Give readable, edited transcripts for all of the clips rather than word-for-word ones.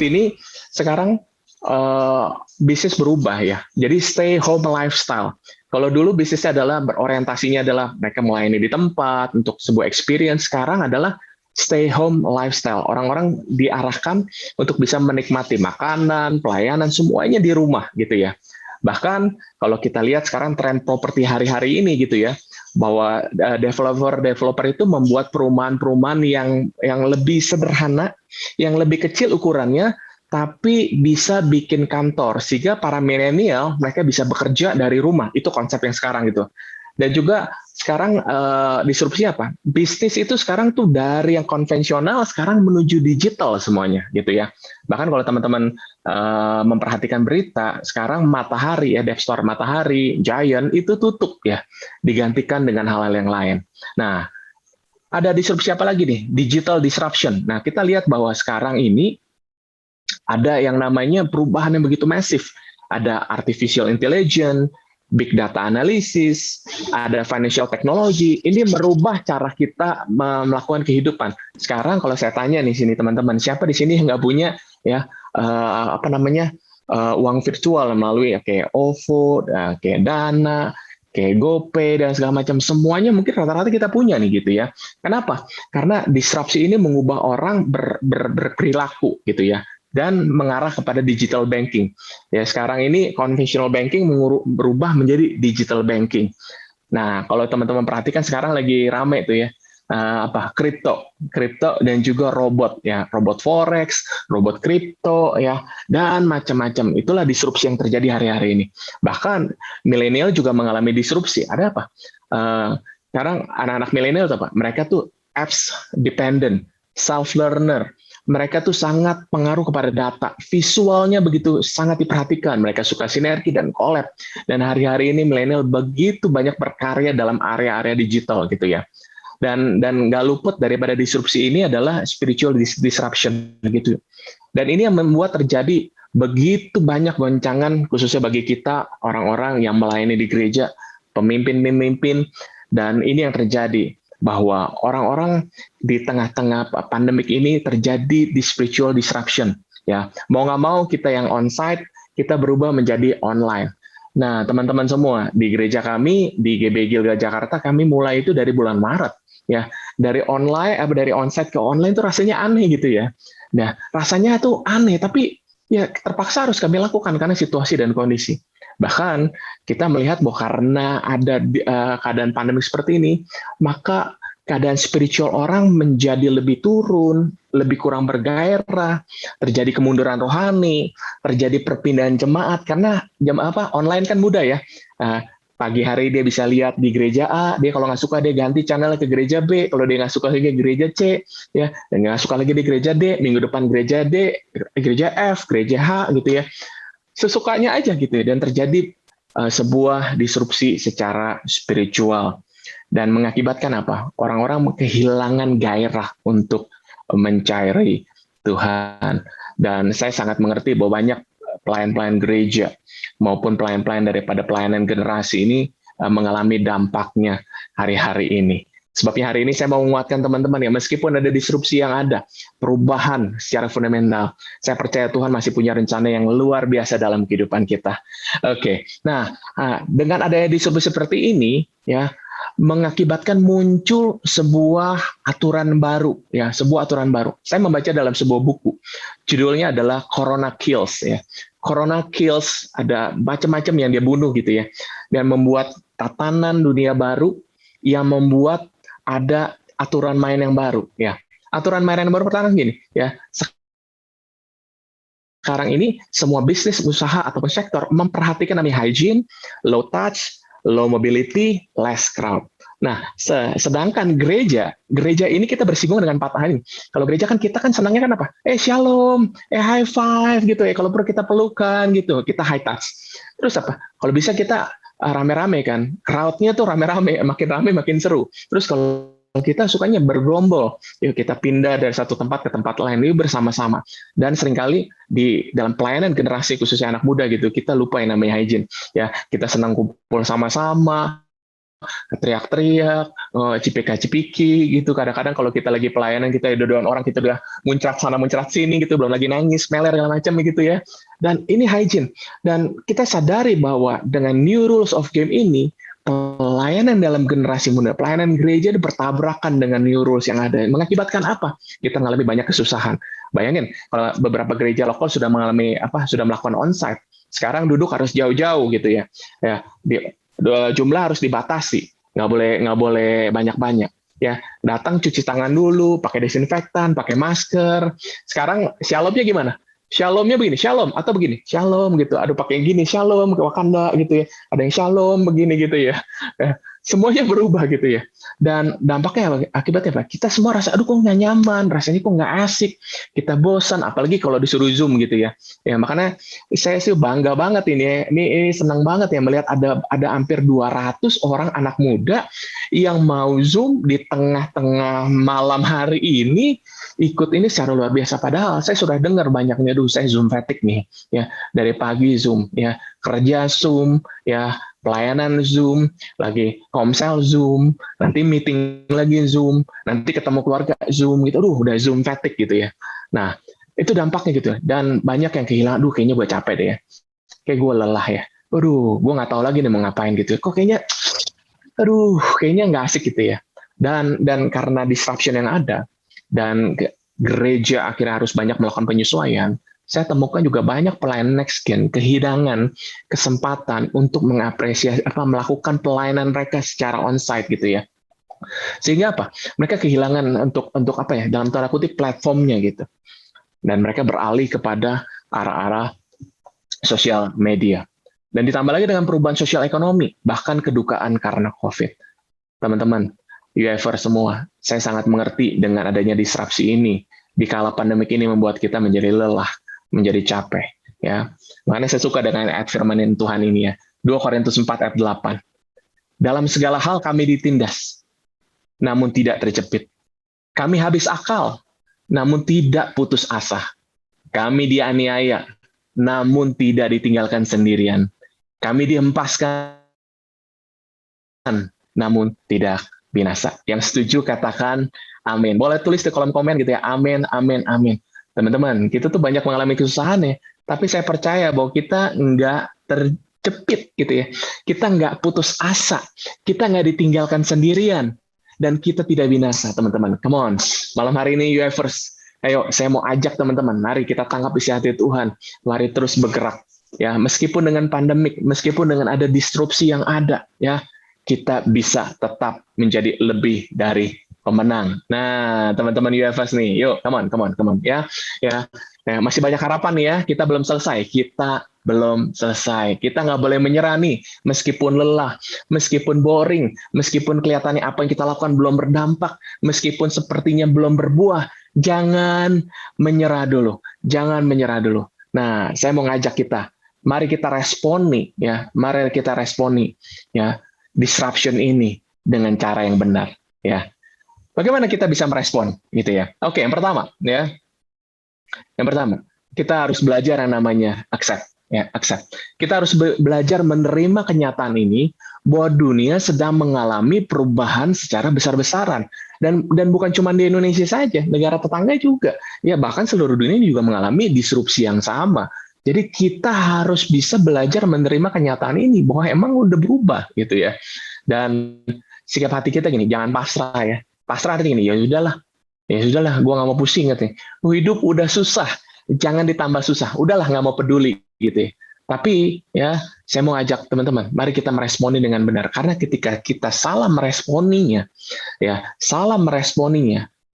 ini sekarang bisnis berubah ya. Jadi stay home lifestyle. Kalau dulu bisnisnya adalah berorientasinya adalah mereka melayani di tempat untuk sebuah experience, sekarang adalah stay home lifestyle. Orang-orang diarahkan untuk bisa menikmati makanan, pelayanan, semuanya di rumah gitu ya. Bahkan kalau kita lihat sekarang tren properti hari-hari ini gitu ya, bahwa developer itu membuat perumahan-perumahan yang lebih sederhana, yang lebih kecil ukurannya, tapi bisa bikin kantor sehingga para milenial mereka bisa bekerja dari rumah. Itu konsep yang sekarang gitu. Dan juga sekarang disrupsi apa? Bisnis itu sekarang tuh dari yang konvensional sekarang menuju digital semuanya gitu ya. Bahkan kalau teman-teman memperhatikan berita, sekarang Matahari ya, Dev Store Matahari, Giant itu tutup ya, digantikan dengan hal-hal yang lain. Nah, ada disrupsi apa lagi nih? Digital disruption. Nah, kita lihat bahwa sekarang ini ada yang namanya perubahan yang begitu masif. Ada artificial intelligence, big data analysis, ada financial technology. Ini merubah cara kita melakukan kehidupan. Sekarang kalau saya tanya nih sini teman-teman, siapa di sini yang nggak punya ya uang virtual melalui kayak OVO, kayak Dana, kayak GoPay dan segala macam, semuanya mungkin rata-rata kita punya nih gitu ya. Kenapa? Karena disrupsi ini mengubah orang berperilaku gitu ya, dan mengarah kepada digital banking. Ya sekarang ini conventional banking berubah menjadi digital banking. Nah, kalau teman-teman perhatikan sekarang lagi rame tuh ya, kripto dan juga robot ya, robot forex, robot kripto ya, dan macam-macam. Itulah disrupsi yang terjadi hari-hari ini. Bahkan milenial juga mengalami disrupsi. Ada apa? Sekarang anak-anak milenial apa? Mereka tuh apps dependent, self learner. Mereka tuh sangat pengaruh kepada data, visualnya begitu sangat diperhatikan. Mereka suka sinergi dan collab. Dan hari-hari ini milenial begitu banyak berkarya dalam area-area digital gitu ya. Dan nggak luput daripada disrupsi ini adalah spiritual disruption gitu. Dan ini yang membuat terjadi begitu banyak goncangan khususnya bagi kita orang-orang yang melayani di gereja, pemimpin-pemimpin, dan ini yang terjadi bahwa orang-orang di tengah-tengah pandemik ini terjadi di spiritual disruption ya. Mau nggak mau kita yang onsite, kita berubah menjadi online. Nah, teman-teman semua, di gereja kami di GB Gilgal Jakarta kami mulai itu dari bulan Maret ya. Dari onsite ke online itu rasanya aneh gitu ya. Nah, rasanya tuh aneh tapi ya terpaksa harus kami lakukan karena situasi dan kondisi. Bahkan kita melihat bahwa karena ada keadaan pandemi seperti ini, maka keadaan spiritual orang menjadi lebih turun, lebih kurang bergairah, terjadi kemunduran rohani, terjadi perpindahan jemaat karena online kan mudah ya. Pagi hari dia bisa lihat di gereja A, dia kalau nggak suka dia ganti channel ke gereja B, kalau dia nggak suka lagi gereja C, ya, dan nggak suka lagi di gereja D, minggu depan gereja D, gereja F, gereja H gitu ya. Sesukanya aja gitu ya, dan terjadi sebuah disrupsi secara spiritual dan mengakibatkan apa? Orang-orang kehilangan gairah untuk mencari Tuhan. Dan saya sangat mengerti bahwa banyak pelayan-pelayan gereja maupun pelayan-pelayan daripada pelayanan generasi ini mengalami dampaknya hari-hari ini. Sebabnya hari ini saya mau menguatkan teman-teman ya, meskipun ada disrupsi yang ada, perubahan secara fundamental, saya percaya Tuhan masih punya rencana yang luar biasa dalam kehidupan kita. Oke, nah dengan adanya disrupsi seperti ini, ya, mengakibatkan muncul sebuah aturan baru, ya, sebuah aturan baru. Saya membaca dalam sebuah buku, judulnya adalah Corona Kills, ya. Corona Kills, ada macam-macam yang dia bunuh gitu ya, dan membuat tatanan dunia baru yang membuat ada aturan main yang baru ya. Aturan main yang baru pertama gini ya. Sekarang ini semua bisnis, usaha ataupun sektor memperhatikan namanya hygiene, low touch, low mobility, less crowd. Nah, sedangkan gereja ini kita bersinggungan dengan patah ini. Kalau gereja kan kita kan senangnya kan apa? Shalom, high five gitu ya. Kalau perlu kita pelukan gitu, kita high touch. Terus apa? Kalau bisa kita rame-rame kan, crowd-nya tuh rame-rame, makin rame makin seru. Terus kalau kita sukanya bergerombol, yuk kita pindah dari satu tempat ke tempat lain, yuk bersama-sama. Dan seringkali di dalam pelayanan generasi khususnya anak muda gitu, kita lupa yang namanya hygiene. Ya, kita senang kumpul sama-sama, teriak-teriak, cipika-cipiki gitu. Kadang-kadang kalau kita lagi pelayanan, kita dodoan orang, kita udah muncrat sana muncrat sini gitu, belum lagi nangis, meler segala macam gitu ya. Dan ini hygiene. Dan kita sadari bahwa dengan new rules of game ini, pelayanan dalam generasi muda, pelayanan gereja bertabrakan dengan new rules yang ada. Mengakibatkan apa? Kita mengalami banyak kesusahan. Bayangin, kalau beberapa gereja lokal sudah mengalami sudah melakukan onsite, sekarang duduk harus jauh-jauh gitu ya. Jumlah harus dibatasi, nggak boleh banyak-banyak. Ya, datang cuci tangan dulu, pakai desinfektan, pakai masker. Sekarang shalomnya gimana? Shalomnya begini, shalom atau begini, shalom gitu. Aduh pakai gini, shalom ke Wakanda gitu ya. Ada yang shalom begini gitu ya. Semuanya berubah gitu ya. Dan dampaknya akibatnya apa? Kita semua rasa, aduh kok nggak nyaman, rasanya kok nggak asik, kita bosan, apalagi kalau disuruh Zoom gitu ya. Ya makanya saya sih bangga banget ini ya. Ini senang banget ya melihat ada hampir 200 orang anak muda yang mau Zoom di tengah-tengah malam hari ini, ikut ini secara luar biasa. Padahal saya sudah dengar banyaknya, saya Zoom fatigue nih ya, dari pagi Zoom ya, kerja Zoom ya, pelayanan Zoom, lagi komsel Zoom, nanti meeting lagi Zoom, nanti ketemu keluarga Zoom gitu. Aduh, udah Zoom fatigue gitu ya. Nah, itu dampaknya gitu. Dan banyak yang kehilangan, aduh kayaknya gue capek deh ya. Kayak gue lelah ya. Aduh, gue nggak tahu lagi nih mau ngapain gitu. Kok kayaknya nggak asik gitu ya. Dan karena disruption yang ada, dan gereja akhirnya harus banyak melakukan penyesuaian, saya temukan juga banyak pelayanan next gen kehilangan kesempatan untuk mengapresiasi melakukan pelayanan mereka secara onsite gitu ya. Sehingga apa? Mereka kehilangan untuk apa ya? Dalam tanda kutip platformnya gitu. Dan mereka beralih kepada arah-arah sosial media. Dan ditambah lagi dengan perubahan sosial ekonomi, bahkan kedukaan karena COVID. Teman-teman, UFR semua, saya sangat mengerti dengan adanya disrupsi ini. Di kala pandemik ini membuat kita menjadi lelah, menjadi capek. Ya, makanya saya suka dengan ayat firman Tuhan ini ya. 2 Korintus 4 ayat 8. Dalam segala hal kami ditindas, namun tidak terjepit. Kami habis akal, namun tidak putus asa. Kami dianiaya, namun tidak ditinggalkan sendirian. Kami dihempaskan, namun tidak binasa. Yang setuju katakan amin. Boleh tulis di kolom komen gitu ya, amin, amin, amin. Teman-teman, kita tuh banyak mengalami kesusahan ya, tapi saya percaya bahwa kita nggak terjepit gitu ya. Kita nggak putus asa, kita nggak ditinggalkan sendirian, dan kita tidak binasa, teman-teman. Come on, malam hari ini UFers, ayo saya mau ajak teman-teman, mari kita tangkap isi hati Tuhan, mari terus bergerak. Ya, meskipun dengan pandemik, meskipun dengan ada disrupsi yang ada, ya, kita bisa tetap menjadi lebih dari pemenang. Nah, teman-teman UFS nih, yuk, come on, ya, masih banyak harapan nih ya. Kita belum selesai, Kita nggak boleh menyerah nih, meskipun lelah, meskipun boring, meskipun kelihatannya apa yang kita lakukan belum berdampak, meskipun sepertinya belum berbuah. Jangan menyerah dulu, Nah, saya mau ngajak kita, mari kita responi, ya, disruption ini dengan cara yang benar, ya. Bagaimana kita bisa merespon gitu ya? Oke, yang pertama ya. Yang pertama, kita harus belajar yang namanya accept. Kita harus belajar menerima kenyataan ini bahwa dunia sedang mengalami perubahan secara besar-besaran, dan bukan cuma di Indonesia saja, negara tetangga juga. Ya, bahkan seluruh dunia juga mengalami disrupsi yang sama. Jadi kita harus bisa belajar menerima kenyataan ini bahwa emang udah berubah gitu ya. Dan sikap hati kita gini, jangan pasrah ya. Pasrah artinya gini, ya sudahlah, gue nggak mau pusing katanya. Hidup udah susah, jangan ditambah susah. Udahlah, nggak mau peduli gitu ya. Tapi ya, saya mau ajak teman-teman, mari kita meresponi dengan benar. Karena ketika kita salah meresponinya,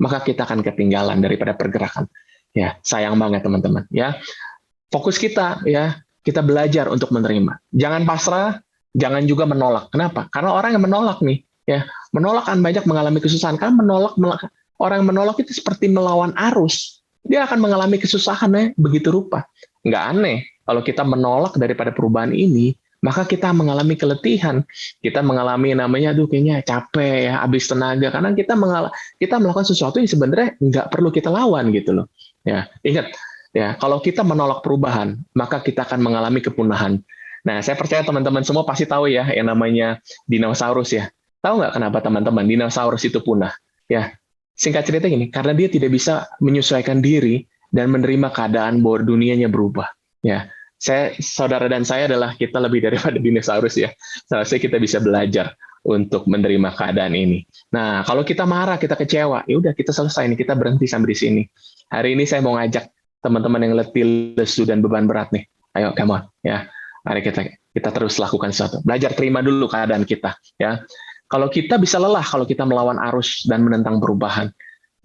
maka kita akan ketinggalan daripada pergerakan. Ya, sayang banget teman-teman. Ya, fokus kita ya, kita belajar untuk menerima. Jangan pasrah, jangan juga menolak. Kenapa? Karena orang yang menolak nih, ya, menolak akan banyak mengalami kesusahan. Karena orang yang menolak itu seperti melawan arus. Dia akan mengalami kesusahan begitu rupa. Nggak aneh kalau kita menolak daripada perubahan ini, maka kita mengalami keletihan. Kita mengalami namanya, kayaknya capek ya, habis tenaga. Karena kita melakukan sesuatu yang sebenarnya nggak perlu kita lawan gitu loh. Ya, ingat ya, kalau kita menolak perubahan, maka kita akan mengalami kepunahan. Nah, saya percaya teman-teman semua pasti tahu ya yang namanya dinosaurus ya. Tahu nggak kenapa teman-teman dinosaurus itu punah? Ya, singkat cerita gini, karena dia tidak bisa menyesuaikan diri dan menerima keadaan bahwa dunianya berubah. Ya, saudara dan saya adalah kita lebih daripada dinosaurus ya. Seharusnya kita bisa belajar untuk menerima keadaan ini. Nah, kalau kita marah, kita kecewa, ya udah kita selesai nih, kita berhenti sampai di sini. Hari ini saya mau ngajak teman-teman yang letih, lesu dan beban berat nih. Ayo, come on, ya. Mari kita terus lakukan sesuatu. Belajar terima dulu keadaan kita, ya. Kalau kita bisa lelah, kalau kita melawan arus dan menentang perubahan,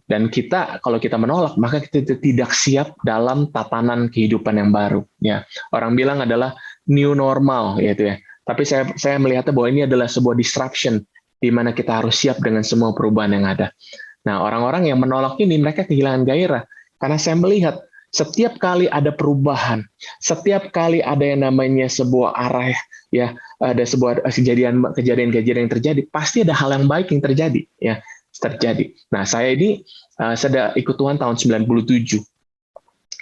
dan kalau kita menolak, maka kita tidak siap dalam tatanan kehidupan yang baru. Ya, orang bilang adalah new normal, gitu ya. Tapi saya melihatnya bahwa ini adalah sebuah disruption, di mana kita harus siap dengan semua perubahan yang ada. Nah, orang-orang yang menolak ini, mereka kehilangan gairah. Karena saya melihat, setiap kali ada perubahan, setiap kali ada yang namanya sebuah arah, ya, ada sebuah kejadian-kejadian yang terjadi, pasti ada hal yang baik yang terjadi, ya, terjadi. Nah, saya ini sudah ikut Tuhan tahun 97.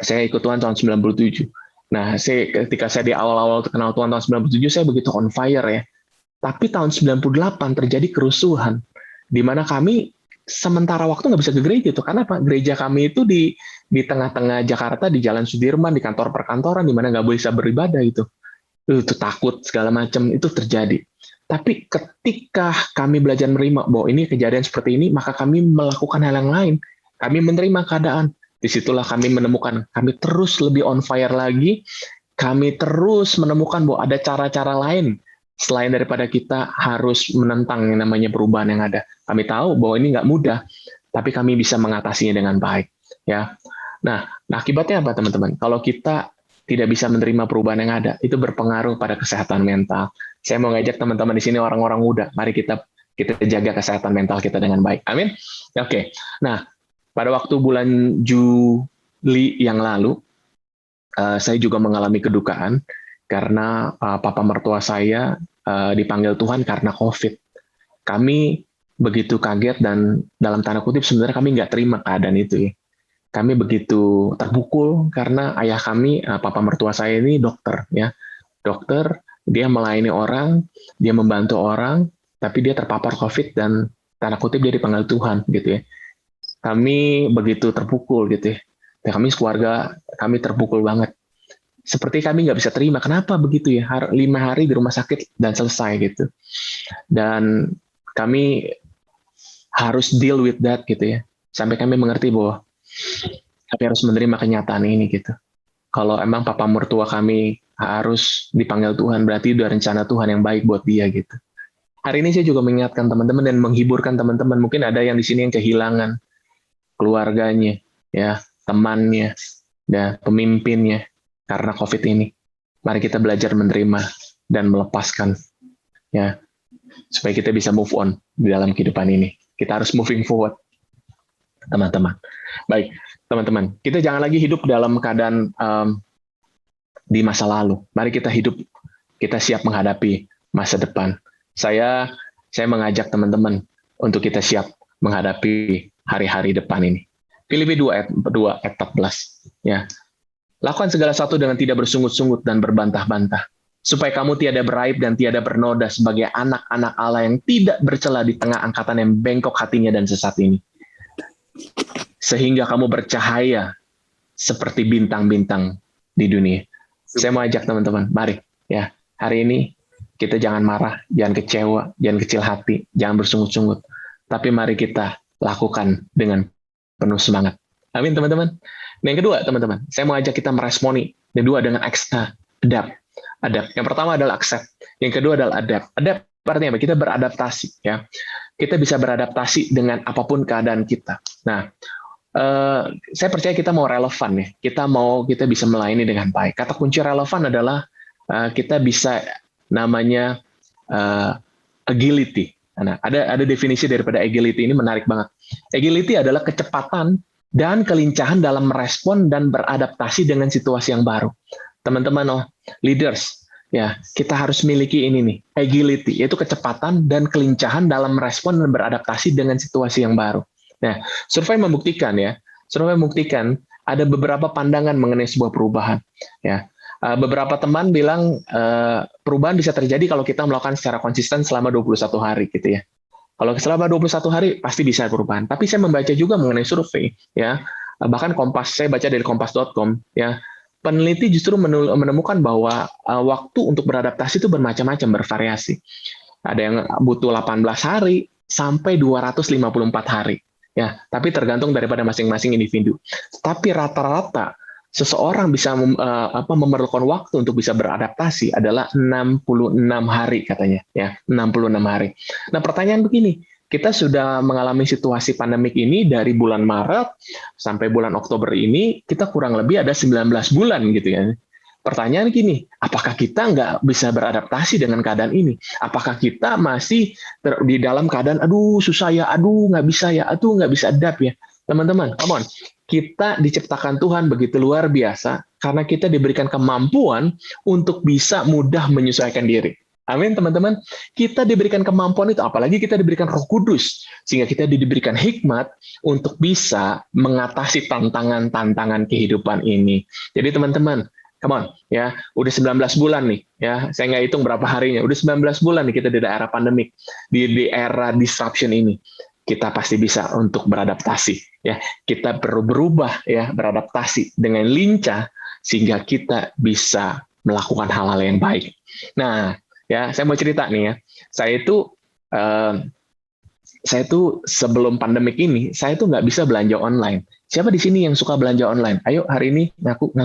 Saya ikut Tuhan tahun 97. Nah, ketika saya di awal-awal kenal Tuhan tahun 97, saya begitu on fire ya. Tapi tahun 98 terjadi kerusuhan, di mana kami sementara waktu nggak bisa ke gereja itu. Karena apa? Gereja kami itu di tengah-tengah Jakarta, di Jalan Sudirman, di kantor perkantoran, di mana nggak bisa beribadah itu. Itu takut segala macam, itu terjadi. Tapi ketika kami belajar menerima bahwa ini kejadian seperti ini, maka kami melakukan hal yang lain. Kami menerima keadaan. Disitulah kami menemukan, kami terus lebih on fire lagi, kami terus menemukan bahwa ada cara-cara lain selain daripada kita harus menentang yang namanya perubahan yang ada. Kami tahu bahwa ini nggak mudah, tapi kami bisa mengatasinya dengan baik. Ya. Nah, akibatnya apa teman-teman? Kalau kita tidak bisa menerima perubahan yang ada, itu berpengaruh pada kesehatan mental. Saya mau ngajak teman-teman di sini orang-orang muda, mari kita jaga kesehatan mental kita dengan baik. Amin. Oke. Nah, pada waktu bulan Juli yang lalu, saya juga mengalami kedukaan karena papa mertua saya dipanggil Tuhan karena COVID. Kami begitu kaget dan dalam tanda kutip sebenarnya kami nggak terima keadaan itu ya. Kami begitu terpukul karena ayah kami, papa mertua saya ini dokter ya. Dokter, dia melayani orang, dia membantu orang, tapi dia terpapar COVID dan tanda kutip dia dipanggil Tuhan gitu ya. Kami begitu terpukul gitu ya. Dan kami keluarga, kami terpukul banget. Seperti kami nggak bisa terima, kenapa begitu ya? 5 hari di rumah sakit dan selesai gitu. Dan kami harus deal with that gitu ya. Sampai kami mengerti bahwa kami harus menerima kenyataan ini gitu. Kalau emang papa mertua kami harus dipanggil Tuhan, berarti udah rencana Tuhan yang baik buat dia gitu. Hari ini saya juga mengingatkan teman-teman dan menghiburkan teman-teman. Mungkin ada yang di sini yang kehilangan keluarganya, ya, temannya, dan pemimpinnya karena COVID ini. Mari kita belajar menerima dan melepaskan, ya, supaya kita bisa move on di dalam kehidupan ini. Kita harus moving forward, teman-teman. Baik, teman-teman, kita jangan lagi hidup dalam keadaan di masa lalu. Mari kita hidup, kita siap menghadapi masa depan. Saya mengajak teman-teman untuk kita siap menghadapi hari-hari depan ini. Filipi 2 ayat 14. Ya. Lakukan segala sesuatu dengan tidak bersungut-sungut dan berbantah-bantah, supaya kamu tiada beraib dan tiada bernoda sebagai anak-anak Allah yang tidak bercela di tengah angkatan yang bengkok hatinya dan sesat ini. Sehingga kamu bercahaya seperti bintang-bintang di dunia. Saya mau ajak teman-teman, mari ya, hari ini kita jangan marah, jangan kecewa, jangan kecil hati, jangan bersungut-sungut. Tapi mari kita lakukan dengan penuh semangat. Amin, teman-teman. Nah, yang kedua, teman-teman, saya mau ajak kita meresponi. Yang kedua dengan adapt. Yang pertama adalah accept. Yang kedua adalah adapt. Adapt artinya apa? Kita beradaptasi. Ya. Kita bisa beradaptasi dengan apapun keadaan kita. Nah, saya percaya kita mau relevan ya. Kita bisa melayani dengan baik. Kata kunci relevan adalah kita bisa namanya agility. Nah, ada definisi daripada agility ini menarik banget. Agility adalah kecepatan dan kelincahan dalam merespon dan beradaptasi dengan situasi yang baru. Teman-teman, leaders, ya, kita harus miliki ini nih, agility, yaitu kecepatan dan kelincahan dalam merespon dan beradaptasi dengan situasi yang baru. Nah, survei membuktikan ada beberapa pandangan mengenai sebuah perubahan. Ya, beberapa teman bilang perubahan bisa terjadi kalau kita melakukan secara konsisten selama 21 hari gitu ya. Kalau selama 21 hari pasti bisa perubahan. Tapi saya membaca juga mengenai survei, ya. Bahkan Kompas, saya baca dari kompas.com, ya. Peneliti justru menemukan bahwa waktu untuk beradaptasi itu bermacam-macam, bervariasi. Ada yang butuh 18 hari sampai 254 hari. Ya, tapi tergantung daripada masing-masing individu. Tapi rata-rata seseorang bisa memerlukan waktu untuk bisa beradaptasi adalah 66 hari katanya, ya, 66 hari. Nah, pertanyaan begini, kita sudah mengalami situasi pandemik ini dari bulan Maret sampai bulan Oktober ini, kita kurang lebih ada 19 bulan gitu ya. Pertanyaan gini, apakah kita nggak bisa beradaptasi dengan keadaan ini? Apakah kita masih di dalam keadaan, aduh susah ya, aduh nggak bisa ya, aduh nggak bisa adapt ya? Teman-teman, come on. Kita diciptakan Tuhan begitu luar biasa karena kita diberikan kemampuan untuk bisa mudah menyesuaikan diri. Amin, teman-teman. Kita diberikan kemampuan itu, apalagi kita diberikan Roh Kudus, sehingga kita diberikan hikmat untuk bisa mengatasi tantangan-tantangan kehidupan ini. Jadi, teman-teman, come on, ya, udah 19 bulan nih, ya, saya nggak hitung berapa harinya, udah 19 bulan nih kita di daerah pandemik, di era disruption ini. Kita pasti bisa untuk beradaptasi, ya. Kita perlu berubah, ya, beradaptasi dengan lincah sehingga kita bisa melakukan hal-hal yang baik. Nah, ya, saya mau cerita nih ya. Saya tuh sebelum pandemik ini, saya tuh nggak bisa belanja online. Siapa di sini yang suka belanja online? Ayo hari ini ngaku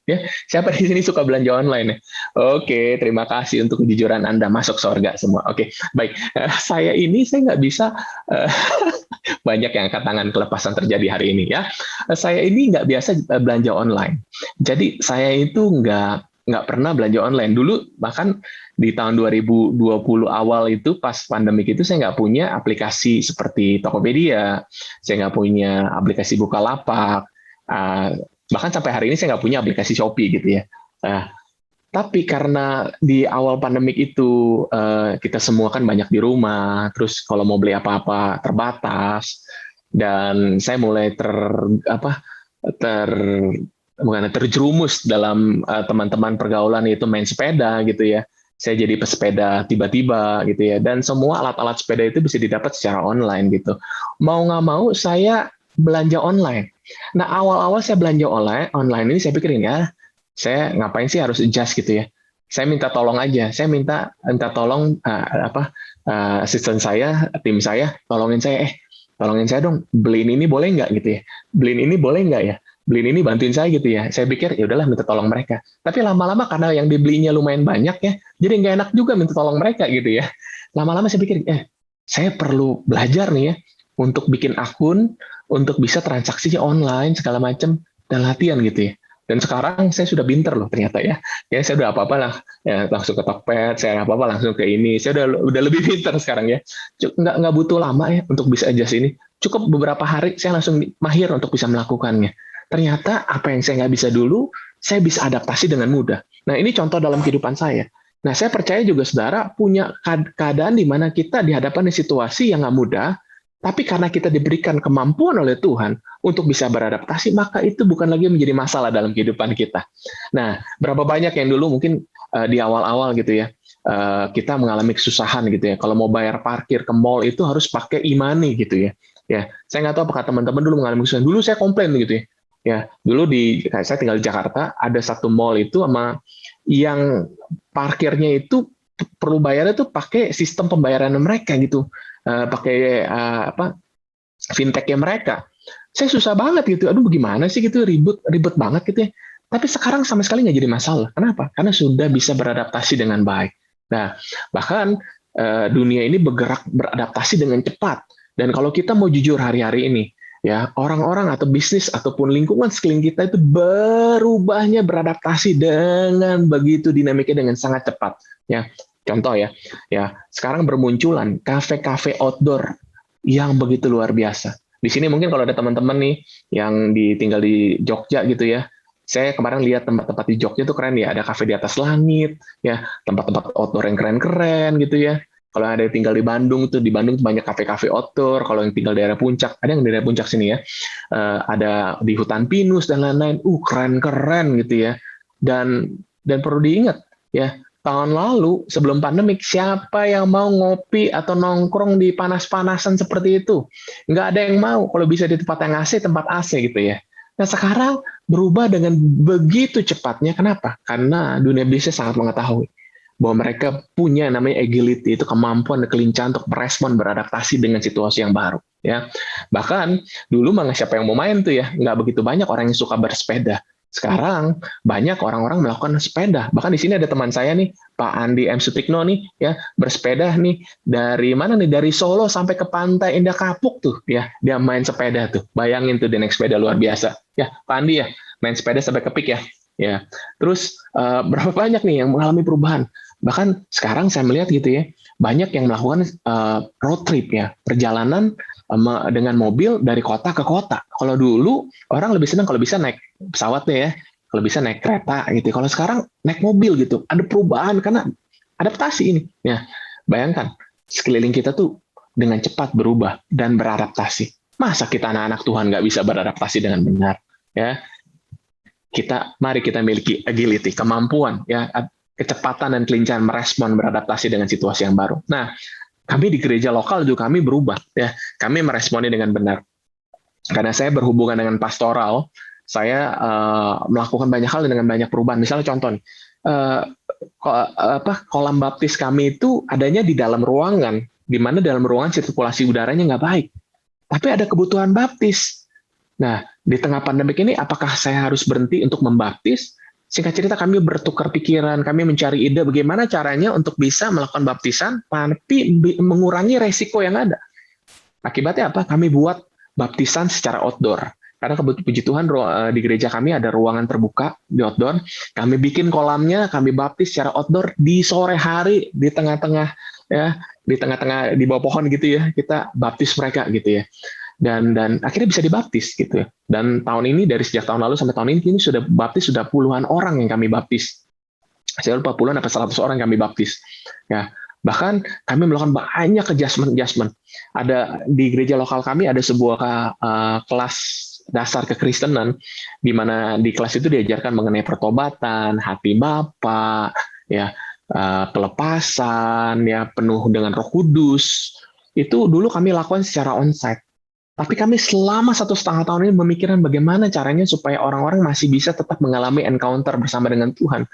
ya. Siapa di sini suka belanja online ya? Oke, terima kasih untuk kejujuran Anda, masuk surga semua. Oke, baik. Saya nggak bisa banyak yang angkat tangan, kelepasan terjadi hari ini ya. Saya ini nggak biasa belanja online. Jadi saya itu nggak pernah belanja online. Dulu bahkan di tahun 2020 awal itu pas pandemik itu saya nggak punya aplikasi seperti Tokopedia, saya nggak punya aplikasi Bukalapak, bahkan sampai hari ini saya nggak punya aplikasi Shopee gitu ya. Tapi karena di awal pandemik itu kita semua kan banyak di rumah, terus kalau mau beli apa-apa terbatas, dan saya mulai terjerumus dalam teman-teman pergaulan, itu main sepeda gitu ya. Saya jadi pesepeda tiba-tiba gitu ya, dan semua alat-alat sepeda itu bisa didapat secara online gitu. Mau nggak mau saya belanja online. Nah, awal-awal saya belanja online ini saya pikirin ya, saya ngapain sih harus adjust gitu ya. Saya minta tolong aja, saya minta tolong asisten saya, tim saya, tolongin saya dong, beliin ini boleh nggak gitu ya, beliin ini boleh nggak ya, beliin ini bantuin saya gitu ya. Saya pikir ya udahlah minta tolong mereka. Tapi lama-lama karena yang dibelinya lumayan banyak ya, jadi nggak enak juga minta tolong mereka gitu ya. Lama-lama saya pikir, saya perlu belajar nih ya untuk bikin akun, untuk bisa transaksi online segala macam dan latihan gitu ya. Dan sekarang saya sudah pinter loh ternyata ya. Ya saya udah apa-apa lah, ya, langsung ke Tokped, saya apa-apa langsung ke ini. Saya udah lebih pinter sekarang ya. Nggak butuh lama ya untuk bisa adjust ini. Cukup beberapa hari saya langsung mahir untuk bisa melakukannya. Ternyata apa yang saya nggak bisa dulu, saya bisa adaptasi dengan mudah. Nah, ini contoh dalam kehidupan saya. Nah, saya percaya juga saudara punya keadaan di mana kita dihadapkan di situasi yang nggak mudah, tapi karena kita diberikan kemampuan oleh Tuhan untuk bisa beradaptasi, maka itu bukan lagi menjadi masalah dalam kehidupan kita. Nah, berapa banyak yang dulu mungkin di awal-awal gitu ya, kita mengalami kesusahan gitu ya. Kalau mau bayar parkir ke mall itu harus pakai e-money gitu ya. Ya, saya nggak tahu apakah teman-teman dulu mengalami kesusahan. Dulu saya komplain gitu ya. Ya, dulu saya tinggal di Jakarta, ada satu mall itu sama yang parkirnya itu perlu bayarnya tuh pakai sistem pembayaran mereka gitu, pakai fintechnya mereka. Saya susah banget gitu, aduh bagaimana sih gitu, ribet banget gitu ya. Tapi sekarang sama sekali nggak jadi masalah. Kenapa? Karena sudah bisa beradaptasi dengan baik. Nah, bahkan dunia ini beradaptasi dengan cepat. Dan kalau kita mau jujur hari-hari ini, ya, orang-orang atau bisnis ataupun lingkungan sekeliling kita itu berubahnya, beradaptasi dengan begitu dinamiknya dengan sangat cepat. Ya, contoh ya, sekarang bermunculan kafe-kafe outdoor yang begitu luar biasa. Di sini mungkin kalau ada teman-teman nih yang tinggal di Jogja gitu ya, saya kemarin lihat tempat-tempat di Jogja itu keren ya, ada kafe di atas langit, ya, tempat-tempat outdoor yang keren-keren gitu ya. Kalau ada yang tinggal di Bandung banyak kafe-kafe outdoor. Kalau yang tinggal di daerah Puncak, ada yang di daerah Puncak sini ya, ada di hutan pinus dan lain-lain, keren-keren gitu ya. Dan perlu diingat ya, tahun lalu sebelum pandemik, siapa yang mau ngopi atau nongkrong di panas-panasan seperti itu? Nggak ada yang mau. Kalau bisa di tempat yang AC, tempat AC gitu ya. Nah sekarang berubah dengan begitu cepatnya. Kenapa? Karena dunia bisnis sangat mengetahui bahwa mereka punya namanya agility, itu kemampuan dan kelincahan untuk merespon, beradaptasi dengan situasi yang baru. Ya, bahkan dulu mah siapa yang mau main tuh ya, nggak begitu banyak orang yang suka bersepeda. Sekarang banyak orang-orang melakukan sepeda. Bahkan di sini ada teman saya nih, Pak Andi M. Sutikno nih, ya bersepeda nih dari mana nih? Dari Solo sampai ke Pantai Indah Kapuk tuh, ya dia main sepeda tuh. Bayangin tuh dia naik sepeda luar biasa. Ya Pak Andi ya, main sepeda sampai ke Pik ya. Ya, terus berapa banyak nih yang mengalami perubahan? Bahkan sekarang saya melihat gitu ya, banyak yang melakukan road trip ya, perjalanan dengan mobil dari kota ke kota. Kalau dulu orang lebih senang kalau bisa naik pesawat deh ya, kalau bisa naik kereta gitu. Kalau sekarang naik mobil gitu, ada perubahan karena adaptasi ini. Ya, bayangkan sekeliling kita tuh dengan cepat berubah dan beradaptasi. Masa kita anak-anak Tuhan nggak bisa beradaptasi dengan benar? Ya, mari kita miliki agility, kemampuan ya, kecepatan dan kelincahan merespon, beradaptasi dengan situasi yang baru. Nah, kami di gereja lokal juga kami berubah ya. Kami meresponi dengan benar. Karena saya berhubungan dengan pastoral, saya melakukan banyak hal dengan banyak perubahan. Misalnya contoh nih, kolam baptis kami itu adanya di dalam ruangan, di mana dalam ruangan sirkulasi udaranya nggak baik. Tapi ada kebutuhan baptis. Nah, di tengah pandemik ini, apakah saya harus berhenti untuk membaptis? Singkat cerita, kami bertukar pikiran, kami mencari ide bagaimana caranya untuk bisa melakukan baptisan, tapi mengurangi resiko yang ada. Akibatnya apa? Kami buat baptisan secara outdoor. Karena puji Tuhan di gereja kami ada ruangan terbuka di outdoor. Kami bikin kolamnya, kami baptis secara outdoor di sore hari, di tengah-tengah ya, di bawah pohon gitu ya, kita baptis mereka gitu ya. Dan akhirnya bisa dibaptis gitu ya. Dan tahun ini dari sejak tahun lalu sampai tahun ini sudah baptis sudah puluhan orang yang kami baptis. Saya lupa puluhan apa 100 orang yang kami baptis. Ya, bahkan kami melakukan banyak adjustment. Ada di gereja lokal kami ada sebuah kelas dasar kekristenan di mana di kelas itu diajarkan mengenai pertobatan, hati Bapa, ya, pelepasan, ya penuh dengan Roh Kudus. Itu dulu kami lakukan secara onsite. Tapi kami selama 1,5 tahun ini memikirkan bagaimana caranya supaya orang-orang masih bisa tetap mengalami encounter bersama dengan Tuhan.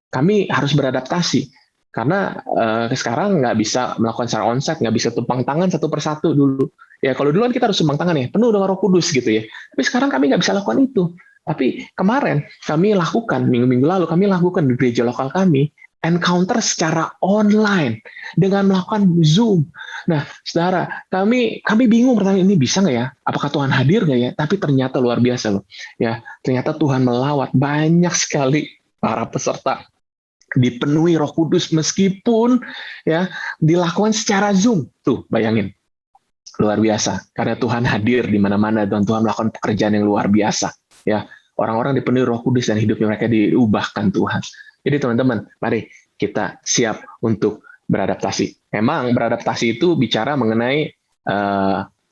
Kami harus beradaptasi. Karena sekarang nggak bisa melakukan secara onsite, nggak bisa tumpang tangan satu persatu dulu. Ya kalau dulu kan kita harus tumpang tangan ya, penuh dengan Roh Kudus gitu ya. Tapi sekarang kami nggak bisa lakukan itu. Tapi kemarin kami lakukan, minggu-minggu lalu kami lakukan di gereja lokal kami, encounter secara online dengan melakukan Zoom. Nah, saudara, kami bingung pertanyaan ini bisa nggak ya? Apakah Tuhan hadir nggak ya? Tapi ternyata luar biasa loh. Ya, ternyata Tuhan melawat banyak sekali para peserta dipenuhi Roh Kudus meskipun ya dilakukan secara Zoom. Tuh, bayangin. Luar biasa. Karena Tuhan hadir di mana-mana dan Tuhan melakukan pekerjaan yang luar biasa. Ya, orang-orang dipenuhi Roh Kudus dan hidupnya mereka diubahkan Tuhan. Jadi teman-teman, mari kita siap untuk beradaptasi. Memang beradaptasi itu bicara mengenai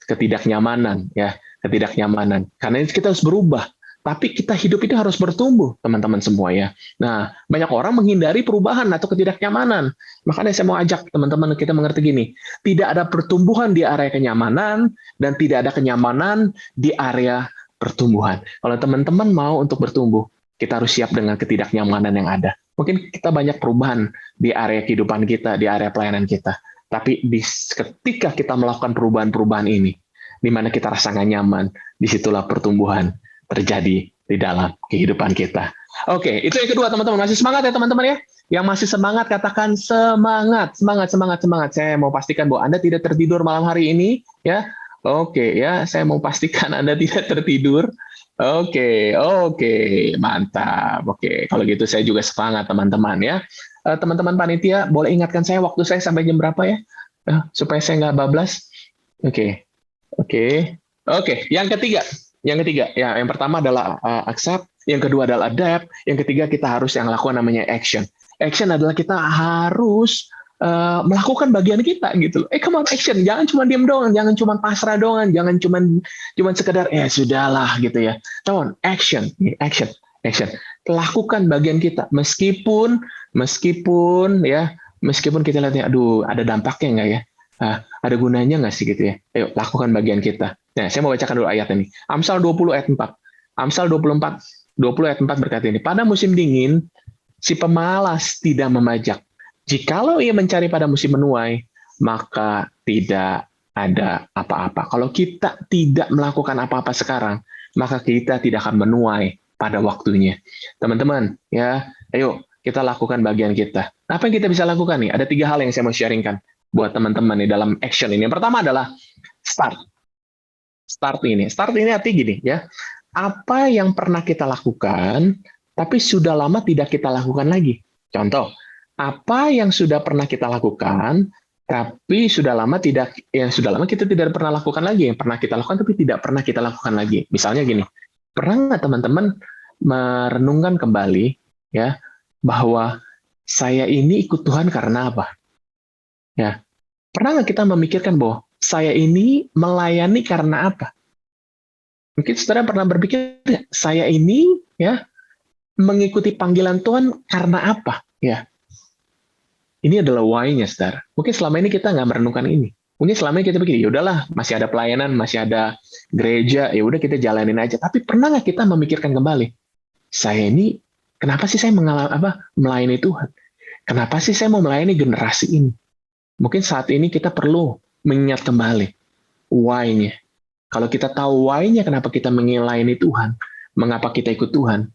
ketidaknyamanan, ya, ketidaknyamanan. Karena kita harus berubah. Tapi kita hidup itu harus bertumbuh, teman-teman semua ya. Nah, banyak orang menghindari perubahan atau ketidaknyamanan. Makanya saya mau ajak teman-teman kita mengerti gini, tidak ada pertumbuhan di area kenyamanan dan tidak ada kenyamanan di area pertumbuhan. Kalau teman-teman mau untuk bertumbuh, kita harus siap dengan ketidaknyamanan yang ada. Mungkin kita banyak perubahan di area kehidupan kita, di area pelayanan kita. Tapi ketika kita melakukan perubahan-perubahan ini, di mana kita rasa nggak nyaman, disitulah pertumbuhan terjadi di dalam kehidupan kita. Oke, itu yang kedua teman-teman. Masih semangat ya teman-teman ya? Yang masih semangat, katakan semangat, semangat, semangat, semangat. Saya mau pastikan bahwa Anda tidak tertidur malam hari ini. Ya, oke ya, saya mau pastikan Anda tidak tertidur. Oke, mantap. Oke, kalau gitu saya juga semangat teman-teman ya. Teman-teman panitia, boleh ingatkan saya waktu saya sampai jam berapa ya? Supaya saya nggak bablas. Oke. Yang ketiga, ya, yang pertama adalah accept, yang kedua adalah adapt, yang ketiga kita harus yang lakukan namanya action. Action adalah kita harus melakukan bagian kita gitu loh. Come on, action. Jangan cuma diam doang, jangan cuma pasrah doang, jangan cuma sekedar sudahlah gitu ya. Come on, action. action. Lakukan bagian kita, meskipun kita lihat ya, aduh, ada dampaknya nggak ya? Ada gunanya nggak sih gitu ya? Ayo, lakukan bagian kita. Nah, saya mau bacakan dulu ayat ini. Amsal 20 ayat 4. Amsal 20 ayat 4 berkata ini, pada musim dingin, si pemalas tidak memajak. Jikalau ia mencari pada musim menuai, maka tidak ada apa-apa. Kalau kita tidak melakukan apa-apa sekarang, maka kita tidak akan menuai pada waktunya. Teman-teman, ya, ayo kita lakukan bagian kita. Apa yang kita bisa lakukan nih? Ada 3 hal yang saya mau sharingkan buat teman-teman nih dalam action ini. Yang pertama adalah start. Start ini artinya gini ya. Apa yang pernah kita lakukan, tapi sudah lama tidak kita lakukan lagi. Contoh, apa yang sudah pernah kita lakukan, tapi sudah lama kita tidak pernah lakukan lagi. Yang pernah kita lakukan, tapi tidak pernah kita lakukan lagi. Misalnya gini, pernah nggak teman-teman merenungkan kembali ya bahwa saya ini ikut Tuhan karena apa? Ya, pernah nggak kita memikirkan bahwa saya ini melayani karena apa? Mungkin saudara pernah berpikir, saya ini ya mengikuti panggilan Tuhan karena apa? Ya, ini adalah why-nya, saudara. Mungkin selama ini kita nggak merenungkan ini. Mungkin selama ini kita pikir, ya udahlah, masih ada pelayanan, masih ada gereja, ya udah kita jalanin aja. Tapi pernah nggak kita memikirkan kembali, saya ini kenapa sih saya melayani Tuhan? Kenapa sih saya mau melayani generasi ini? Mungkin saat ini kita perlu mengingat kembali why-nya. Kalau kita tahu why-nya kenapa kita melayani Tuhan, mengapa kita ikut Tuhan,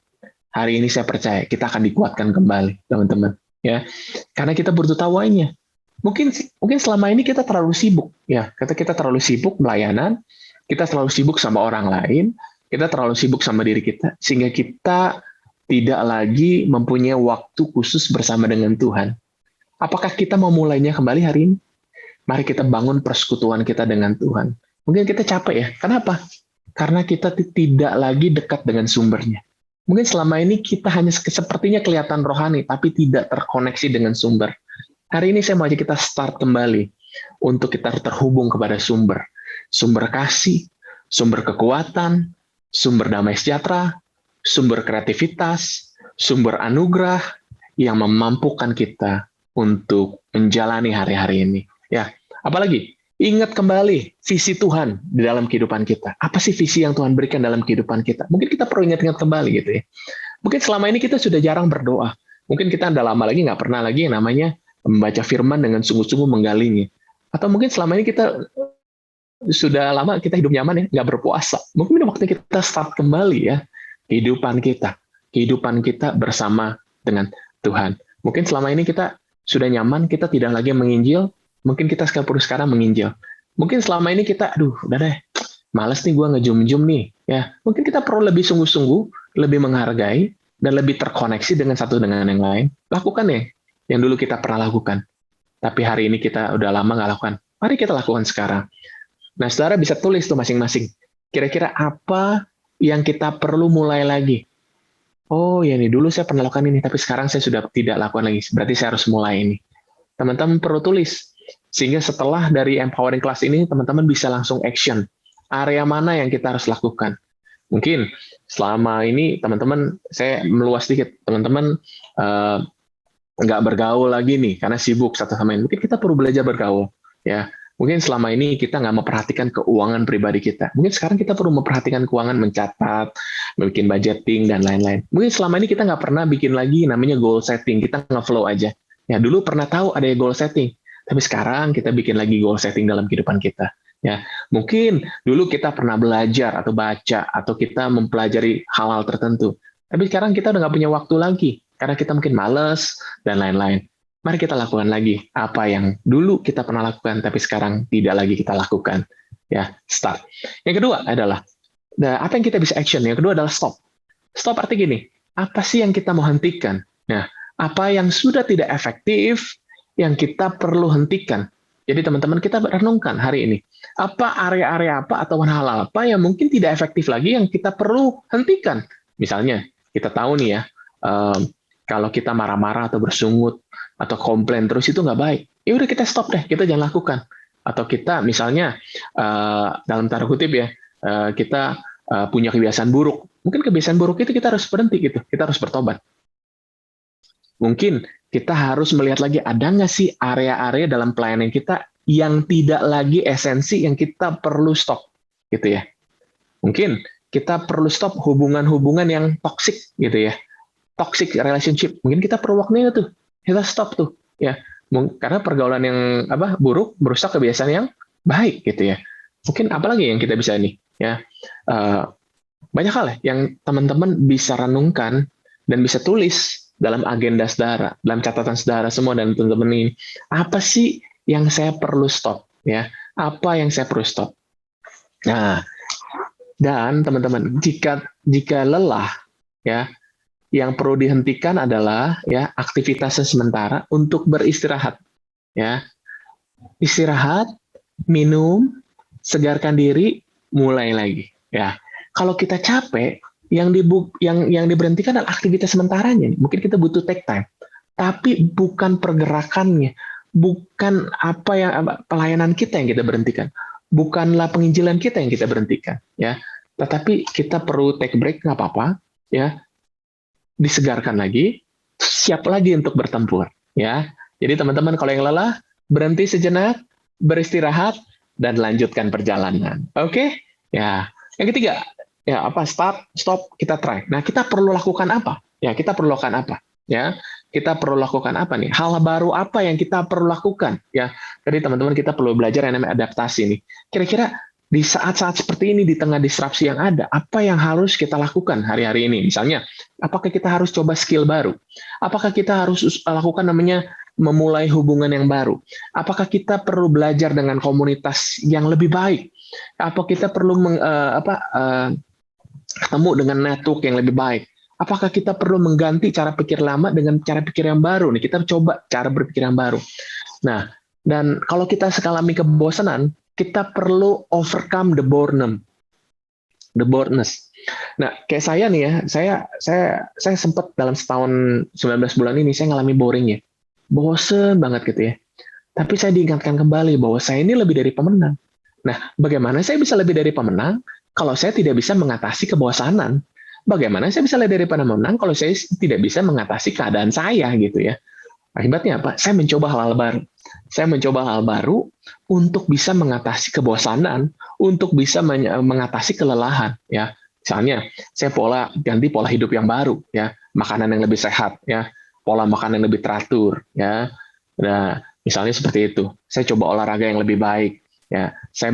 hari ini saya percaya kita akan dikuatkan kembali, teman-teman. Ya, karena kita butuh tahu why-nya. Mungkin selama ini kita terlalu sibuk, ya. Kita terlalu sibuk pelayanan, kita terlalu sibuk sama orang lain, kita terlalu sibuk sama diri kita, sehingga kita tidak lagi mempunyai waktu khusus bersama dengan Tuhan. Apakah kita mau mulainya kembali hari ini? Mari kita bangun persekutuan kita dengan Tuhan. Mungkin kita capek ya. Kenapa? Karena kita tidak lagi dekat dengan sumbernya. Mungkin selama ini kita hanya sepertinya kelihatan rohani, tapi tidak terkoneksi dengan sumber. Hari ini saya mau ajak kita start kembali untuk kita terhubung kepada sumber. Sumber kasih, sumber kekuatan, sumber damai sejahtera, sumber kreativitas, sumber anugerah yang memampukan kita untuk menjalani hari-hari ini. Ya, apalagi ingat kembali visi Tuhan di dalam kehidupan kita. Apa sih visi yang Tuhan berikan dalam kehidupan kita? Mungkin kita perlu ingat-ingat kembali gitu ya. Mungkin selama ini kita sudah jarang berdoa. Mungkin kita udah lama lagi nggak pernah lagi yang namanya membaca firman dengan sungguh-sungguh menggalinya. Atau mungkin selama ini kita sudah lama kita hidup nyaman ya, nggak berpuasa. Mungkin waktu kita start kembali ya kehidupan kita bersama dengan Tuhan. Mungkin selama ini kita sudah nyaman, kita tidak lagi menginjil. Mungkin kita sekarang menginjil. Mungkin selama ini kita, udah deh, males nih gue ngejum-jum nih. Ya, mungkin kita perlu lebih sungguh-sungguh, lebih menghargai, dan lebih terkoneksi dengan satu dengan yang lain. Lakukan ya, yang dulu kita pernah lakukan. Tapi hari ini kita udah lama nggak lakukan. Mari kita lakukan sekarang. Nah, saudara bisa tulis tuh masing-masing. Kira-kira apa yang kita perlu mulai lagi? Oh ya nih, dulu saya pernah lakukan ini, tapi sekarang saya sudah tidak lakukan lagi. Berarti saya harus mulai ini. Teman-teman perlu tulis. Sehingga setelah dari empowering class ini, teman-teman bisa langsung action. Area mana yang kita harus lakukan? Mungkin selama ini, teman-teman, saya meluas sedikit. Teman-teman nggak bergaul lagi nih, karena sibuk satu sama lain. Mungkin kita perlu belajar bergaul. Ya, mungkin selama ini kita nggak memperhatikan keuangan pribadi kita. Mungkin sekarang kita perlu memperhatikan keuangan, mencatat, bikin budgeting, dan lain-lain. Mungkin selama ini kita nggak pernah bikin lagi namanya goal setting. Kita nge-flow aja. Ya, dulu pernah tahu ada goal setting. Tapi sekarang kita bikin lagi goal setting dalam kehidupan kita. Ya, mungkin dulu kita pernah belajar atau baca atau kita mempelajari hal-hal tertentu. Tapi sekarang kita udah nggak punya waktu lagi karena kita mungkin malas dan lain-lain. Mari kita lakukan lagi apa yang dulu kita pernah lakukan tapi sekarang tidak lagi kita lakukan. Ya, start. Yang kedua adalah apa yang kita bisa action. Yang kedua adalah stop. Stop arti gini, apa sih yang kita mau hentikan? Nah, apa yang sudah tidak efektif yang kita perlu hentikan. Jadi teman-teman kita renungkan hari ini. Apa area-area apa atau hal-hal apa yang mungkin tidak efektif lagi yang kita perlu hentikan. Misalnya, kita tahu nih ya, kalau kita marah-marah atau bersungut atau komplain terus itu nggak baik. Ya udah kita stop deh, kita jangan lakukan. Atau kita misalnya, dalam tanda kutip ya, kita punya kebiasaan buruk. Mungkin kebiasaan buruk itu kita harus berhenti gitu, kita harus bertobat. Mungkin kita harus melihat lagi, ada nggak sih area-area dalam pelayanan kita yang tidak lagi esensi, yang kita perlu stop, gitu ya. Mungkin kita perlu stop hubungan-hubungan yang toxic, gitu ya. Toxic relationship, mungkin kita perlu waktunya tuh, kita stop tuh, ya. Karena pergaulan yang buruk merusak kebiasaan yang baik, gitu ya. Mungkin apalagi yang kita bisa nih, ya. Banyak hal yang teman-teman bisa renungkan dan bisa tulis dalam agenda saudara, dalam catatan saudara semua dan teman-teman ini. Apa sih yang saya perlu stop? Ya, apa yang saya perlu stop? Nah, dan teman-teman, jika lelah, ya, yang perlu dihentikan adalah ya aktivitasnya sementara untuk beristirahat. Ya, istirahat, minum, segarkan diri, mulai lagi. Ya, kalau kita capek, yang diberhentikan adalah aktivitas sementaranya. Mungkin kita butuh take time, tapi bukan pergerakannya, bukan pelayanan kita yang kita berhentikan, bukanlah penginjilan kita yang kita berhentikan, ya. Tetapi kita perlu take break, nggak apa-apa, ya. Disegarkan lagi, siap lagi untuk bertempur, ya. Jadi teman-teman kalau yang lelah, berhenti sejenak, beristirahat, dan lanjutkan perjalanan. Oke? Ya. Yang ketiga, ya stop, kita try. Nah, kita perlu lakukan apa? Ya, kita perlu lakukan apa? Ya, kita perlu lakukan apa nih? Hal baru apa yang kita perlu lakukan? Ya, jadi teman-teman kita perlu belajar yang namanya adaptasi nih. Kira-kira di saat-saat seperti ini, di tengah disrupsi yang ada, apa yang harus kita lakukan hari-hari ini? Misalnya, apakah kita harus coba skill baru? Apakah kita harus lakukan namanya memulai hubungan yang baru? Apakah kita perlu belajar dengan komunitas yang lebih baik? Apa kita perlu ketemu dengan network yang lebih baik? Apakah kita perlu mengganti cara pikir lama dengan cara pikir yang baru? Nih, kita coba cara berpikir yang baru. Nah, dan kalau kita mengalami kebosanan, kita perlu overcome the boredness. Nah, kayak saya nih ya, saya sempat dalam setahun 19 bulan ini saya ngalami boring ya. Bosen banget gitu ya. Tapi saya diingatkan kembali bahwa saya ini lebih dari pemenang. Nah, bagaimana saya bisa lebih dari pemenang kalau saya tidak bisa mengatasi kebosanan? Bagaimana saya bisa lebih dari pemenang kalau saya tidak bisa mengatasi keadaan saya gitu ya? Akibatnya apa? Saya mencoba hal-hal baru. Saya mencoba hal baru untuk bisa mengatasi kebosanan, untuk bisa mengatasi kelelahan ya. Misalnya, saya ganti pola hidup yang baru ya, makanan yang lebih sehat ya, pola makan yang lebih teratur ya. Nah, misalnya seperti itu. Saya coba olahraga yang lebih baik ya. Saya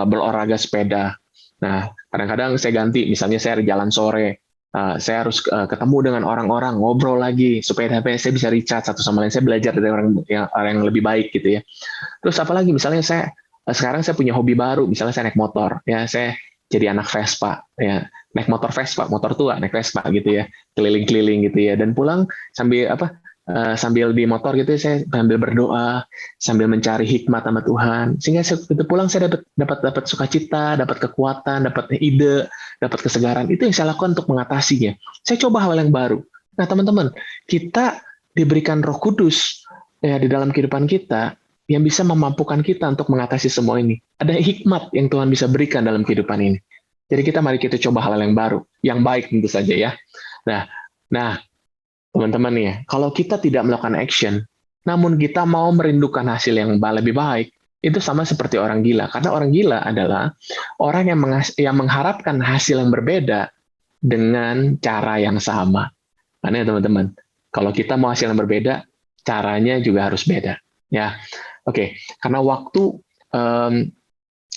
berolahraga sepeda. Nah, kadang-kadang saya ganti, misalnya saya jalan sore, saya harus ketemu dengan orang-orang, ngobrol lagi, supaya saya bisa recharge satu sama lain. Saya belajar dari orang yang lebih baik gitu ya. Terus apalagi, misalnya sekarang saya punya hobi baru, misalnya saya naik motor, ya saya jadi anak Vespa, ya naik motor Vespa, motor tua, naik Vespa gitu ya, keliling-keliling gitu ya, dan pulang sambil di motor gitu saya sambil berdoa, sambil mencari hikmat sama Tuhan, sehingga begitu pulang saya dapat sukacita, dapat kekuatan, dapat ide, dapat kesegaran. Itu yang saya lakukan untuk mengatasinya. Saya coba hal yang baru. Nah, teman-teman, kita diberikan Roh Kudus ya di dalam kehidupan kita yang bisa memampukan kita untuk mengatasi semua ini. Ada hikmat yang Tuhan bisa berikan dalam kehidupan ini. Jadi mari kita coba hal yang baru, yang baik tentu saja ya. Nah, teman-teman ya, kalau kita tidak melakukan action, namun kita mau merindukan hasil yang lebih baik, itu sama seperti orang gila. Karena orang gila adalah orang yang mengharapkan hasil yang berbeda dengan cara yang sama. Karena ya teman-teman, kalau kita mau hasil yang berbeda, caranya juga harus beda. Ya, oke. Karena waktu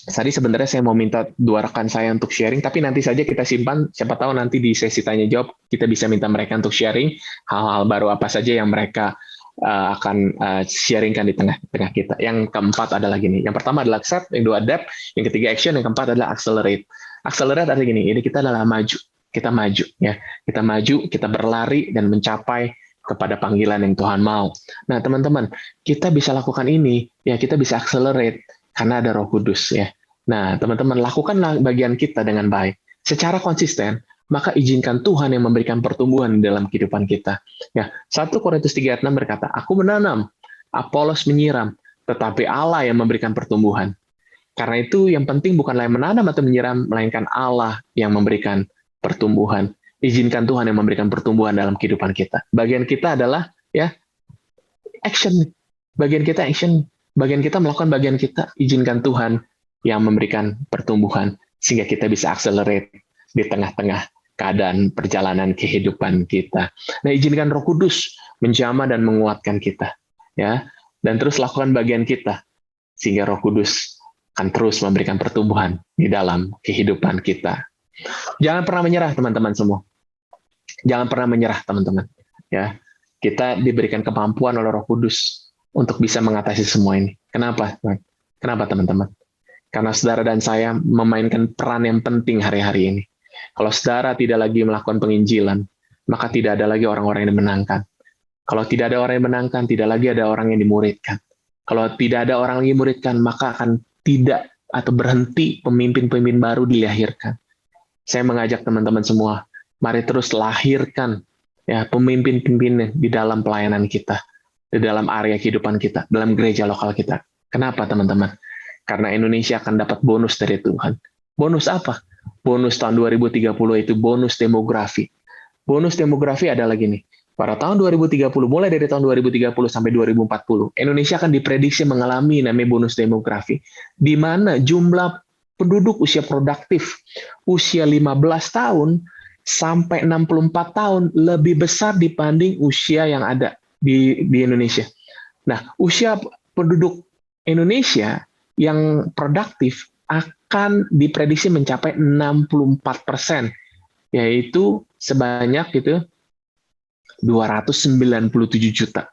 tadi sebenarnya saya mau minta dua rekan saya untuk sharing, tapi nanti saja kita simpan, siapa tahu nanti di sesi tanya jawab kita bisa minta mereka untuk sharing hal-hal baru apa saja yang mereka akan sharingkan di tengah-tengah kita. Yang keempat adalah gini, yang pertama adalah accept, yang kedua adapt, yang ketiga action, yang keempat adalah accelerate. Accelerate adalah gini, ini kita adalah maju, kita maju, kita berlari dan mencapai kepada panggilan yang Tuhan mau. Nah teman-teman, kita bisa lakukan ini, ya kita bisa accelerate, karena ada Roh Kudus ya. Nah, teman-teman lakukanlah bagian kita dengan baik, secara konsisten, maka izinkan Tuhan yang memberikan pertumbuhan dalam kehidupan kita. Ya, 1 Korintus 3 ayat 6 berkata, "Aku menanam, Apolos menyiram, tetapi Allah yang memberikan pertumbuhan." Karena itu yang penting bukanlah yang menanam atau menyiram, melainkan Allah yang memberikan pertumbuhan. Izinkan Tuhan yang memberikan pertumbuhan dalam kehidupan kita. Bagian kita adalah ya action. Bagian kita action. Bagian kita melakukan bagian kita. Izinkan Tuhan yang memberikan pertumbuhan sehingga kita bisa accelerate di tengah-tengah keadaan perjalanan kehidupan kita. Nah, izinkan Roh Kudus menjamah dan menguatkan kita, ya. Dan terus lakukan bagian kita sehingga Roh Kudus akan terus memberikan pertumbuhan di dalam kehidupan kita. Jangan pernah menyerah, teman-teman semua. Jangan pernah menyerah, teman-teman. Ya, kita diberikan kemampuan oleh Roh Kudus untuk bisa mengatasi semua ini. Kenapa? Kenapa, teman-teman? Karena saudara dan saya memainkan peran yang penting hari-hari ini. Kalau saudara tidak lagi melakukan penginjilan, maka tidak ada lagi orang-orang yang dimenangkan. Kalau tidak ada orang yang menangkan, tidak lagi ada orang yang dimuridkan. Kalau tidak ada orang yang dimuridkan, maka akan tidak atau berhenti pemimpin-pemimpin baru dilahirkan. Saya mengajak teman-teman semua, mari terus lahirkan ya pemimpin-pemimpin di dalam pelayanan kita, di dalam area kehidupan kita, dalam gereja lokal kita. Kenapa, teman-teman? Karena Indonesia akan dapat bonus dari Tuhan. Bonus apa? Bonus tahun 2030 itu bonus demografi. Bonus demografi adalah gini. Pada tahun 2030, mulai dari tahun 2030 sampai 2040, Indonesia akan diprediksi mengalami namanya bonus demografi, di mana jumlah penduduk usia produktif, usia 15 tahun sampai 64 tahun lebih besar dibanding usia yang ada di Indonesia. Nah, usia penduduk Indonesia yang produktif akan diprediksi mencapai 64%, yaitu sebanyak gitu 297 juta,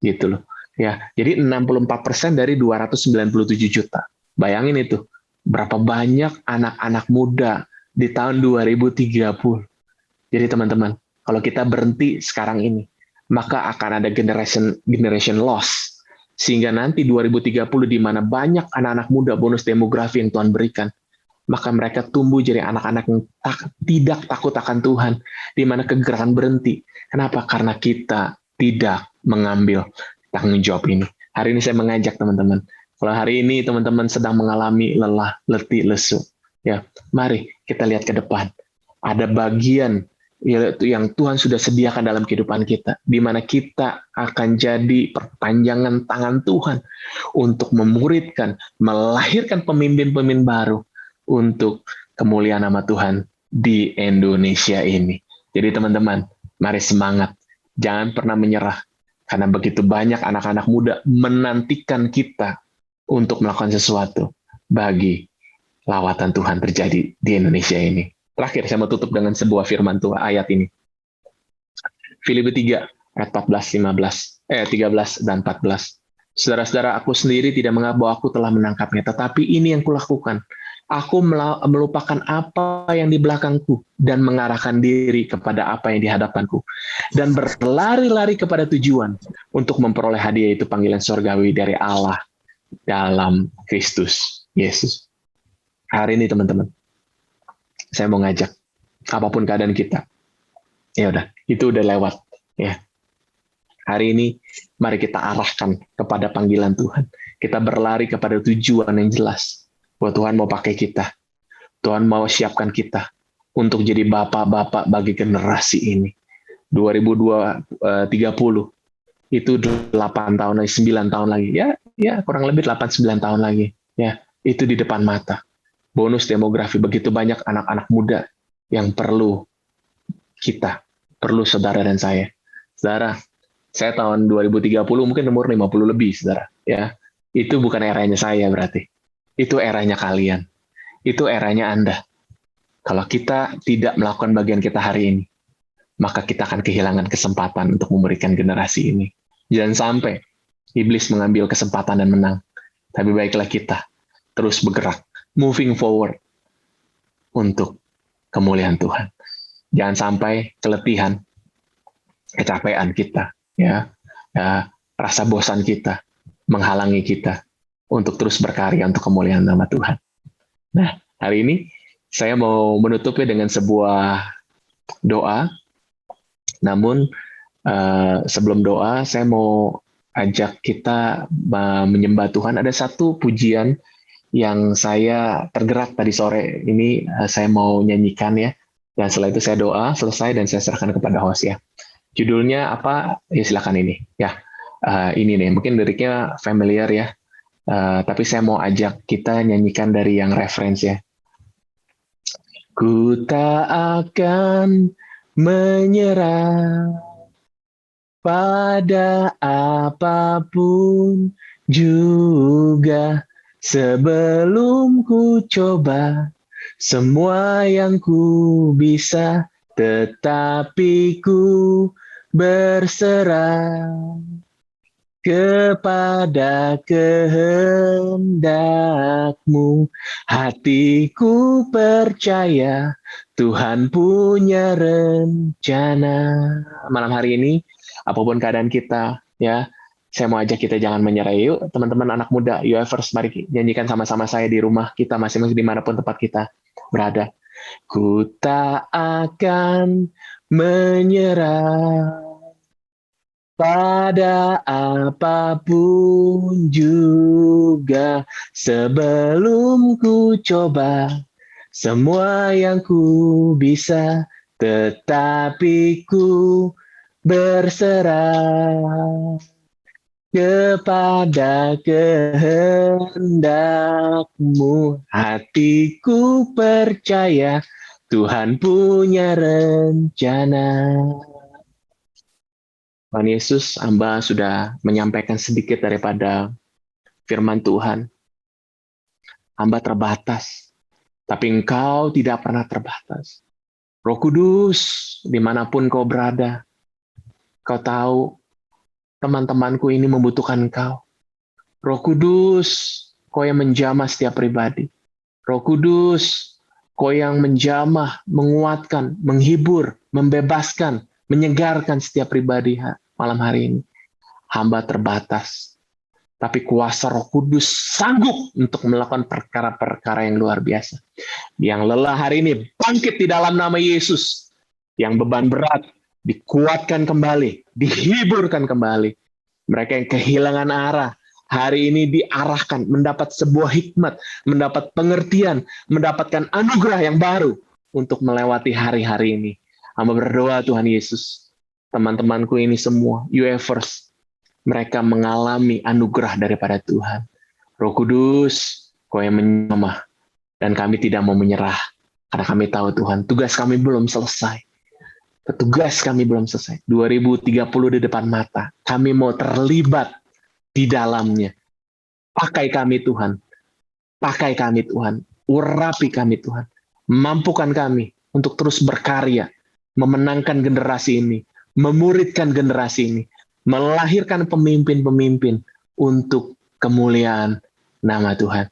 gitu loh. Ya, jadi 64% dari 297 juta. Bayangin itu, berapa banyak anak-anak muda di tahun 2030. Jadi teman-teman, kalau kita berhenti sekarang ini, maka akan ada generation loss. Sehingga nanti 2030 di mana banyak anak-anak muda bonus demografi yang Tuhan berikan, maka mereka tumbuh jadi anak-anak yang tidak takut akan Tuhan, di mana kegerakan berhenti. Kenapa? Karena kita tidak mengambil tanggung jawab ini. Hari ini saya mengajak teman-teman, kalau hari ini teman-teman sedang mengalami lelah, letih, lesu, ya, mari kita lihat ke depan. Ada bagian yang Tuhan sudah sediakan dalam kehidupan kita, di mana kita akan jadi perpanjangan tangan Tuhan untuk memuridkan, melahirkan pemimpin-pemimpin baru untuk kemuliaan nama Tuhan di Indonesia ini. Jadi teman-teman, mari semangat. Jangan pernah menyerah. Karena begitu banyak anak-anak muda menantikan kita untuk melakukan sesuatu bagi lawatan Tuhan terjadi di Indonesia ini. Terakhir, saya mau tutup dengan sebuah firman Tuhan ayat ini. Filipi 3, ayat 13 dan 14. Saudara-saudara, aku sendiri tidak menganggap bahwa aku telah menangkapnya, tetapi ini yang kulakukan. Aku melupakan apa yang di belakangku dan mengarahkan diri kepada apa yang di hadapanku. Dan berlari-lari kepada tujuan untuk memperoleh hadiah itu panggilan surgawi dari Allah dalam Kristus Yesus. Hari ini teman-teman, saya mau ngajak, apapun keadaan kita, ya udah, itu udah lewat. Ya. Hari ini, mari kita arahkan kepada panggilan Tuhan. Kita berlari kepada tujuan yang jelas. Bahwa Tuhan mau pakai kita. Tuhan mau siapkan kita untuk jadi bapak-bapak bagi generasi ini. 2030 itu 8 tahun lagi, 9 tahun lagi. Ya kurang lebih 8-9 tahun lagi. Ya, itu di depan mata. Bonus demografi, begitu banyak anak-anak muda yang perlu kita, perlu saudara dan saya. Saudara, saya tahun 2030 mungkin umur 50 lebih, saudara. Ya, itu bukan eranya saya berarti. Itu eranya kalian. Itu eranya Anda. Kalau kita tidak melakukan bagian kita hari ini, maka kita akan kehilangan kesempatan untuk memberikan generasi ini. Jangan sampai iblis mengambil kesempatan dan menang. Tapi baiklah kita terus bergerak, moving forward untuk kemuliaan Tuhan. Jangan sampai keletihan, kecapean kita, ya rasa bosan kita menghalangi kita untuk terus berkarya untuk kemuliaan nama Tuhan. Nah, hari ini saya mau menutupnya dengan sebuah doa. Namun sebelum doa, saya mau ajak kita menyembah Tuhan. Ada satu pujian yang saya tergerak tadi sore ini, saya mau nyanyikan ya. Dan setelah itu saya doa, selesai dan saya serahkan kepada host ya. Judulnya apa? Ya silakan ini. Ya, ini nih, mungkin liriknya familiar ya. Tapi saya mau ajak kita nyanyikan dari yang referensi ya. Ku tak akan menyerah pada apapun juga sebelum ku coba semua yang ku bisa, tetapi ku berserah kepada kehendakmu. Hatiku percaya Tuhan punya rencana. Malam hari ini, apapun keadaan kita, ya, saya mau ajak kita jangan menyerah. Yuk, teman-teman anak muda, UFers, mari nyanyikan sama-sama saya di rumah kita masing-masing dimanapun tempat kita berada. Ku tak akan menyerah pada apapun juga sebelum ku coba semua yang ku bisa, tetapi ku berserah kepada kehendakmu. Hatiku percaya Tuhan punya rencana. Tuhan Yesus, hamba sudah menyampaikan sedikit daripada firman Tuhan. Hamba terbatas, tapi Engkau tidak pernah terbatas. Roh Kudus, dimanapun kau berada, kau tahu teman-temanku ini membutuhkan Engkau. Roh Kudus, kau yang menjamah setiap pribadi. Roh Kudus, kau yang menjamah, menguatkan, menghibur, membebaskan, menyegarkan setiap pribadi malam hari ini. Hamba terbatas, tapi kuasa Roh Kudus sanggup untuk melakukan perkara-perkara yang luar biasa. Yang lelah hari ini bangkit di dalam nama Yesus. Yang beban berat dikuatkan kembali, dihiburkan kembali. Mereka yang kehilangan arah, hari ini diarahkan, mendapat sebuah hikmat, mendapat pengertian, mendapatkan anugerah yang baru untuk melewati hari-hari ini. Hamba berdoa Tuhan Yesus, teman-temanku ini semua, UFers, mereka mengalami anugerah daripada Tuhan. Roh Kudus, Kau yang menjamah, dan kami tidak mau menyerah, karena kami tahu Tuhan, tugas kami belum selesai. Tugas kami belum selesai. 2030 di depan mata, kami mau terlibat di dalamnya. Pakai kami Tuhan, urapi kami Tuhan, mampukan kami untuk terus berkarya, memenangkan generasi ini, memuridkan generasi ini, melahirkan pemimpin-pemimpin untuk kemuliaan nama Tuhan.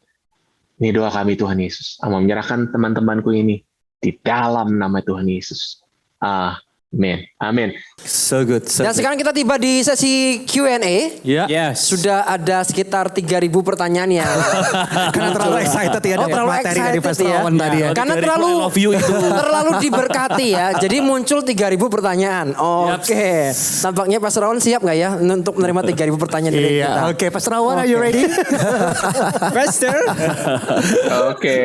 Ini doa kami Tuhan Yesus. Aku menyerahkan teman-temanku ini di dalam nama Tuhan Yesus. Amin. Amin. So good. Dan sekarang kita tiba di sesi Q&A. Yeah. Yes. Sudah ada sekitar 3.000 pertanyaan ya. Karena terlalu excited ya dengan terlalu materi dari excited Pastor ya. Awan tadi ya. Karena terlalu diberkati ya. Jadi muncul 3.000 pertanyaan. Oke. Tampaknya Pastor Awan siap nggak ya untuk menerima 3.000 pertanyaan dari kita? Oke, Pastor Awan, are you ready? Pastor. Oke,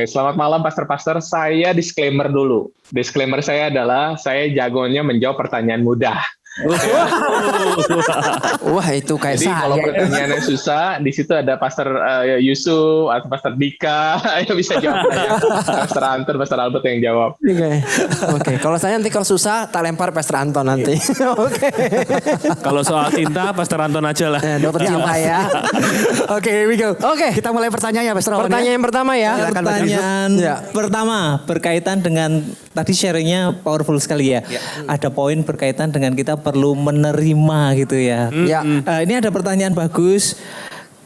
selamat malam Pastor-Pastor. Saya disclaimer dulu. Disclaimer saya adalah saya jagonya menjawab pertanyaan mudah. Wah itu kayak Jadi saya. kalau pertanyaannya susah, di situ ada Pastor Yusuf atau Pastor Dika yang bisa jawab. Pastor Anton, Pastor Albert yang jawab. Oke. Kalau saya nanti kalau susah tak lempar Pastor Anton nanti. Oke. Kalau soal cinta, Pastor Anton aja lah. Dokter cinta ya. Oke, here we go. Oke. Kita mulai pertanyaannya Pastor Awan. Pertanyaan yang pertama ya. Pertanyaan pertama berkaitan dengan tadi sharingnya powerful sekali ya. Ada poin berkaitan dengan kita perlu menerima gitu ya. Ya. Ini ada pertanyaan bagus.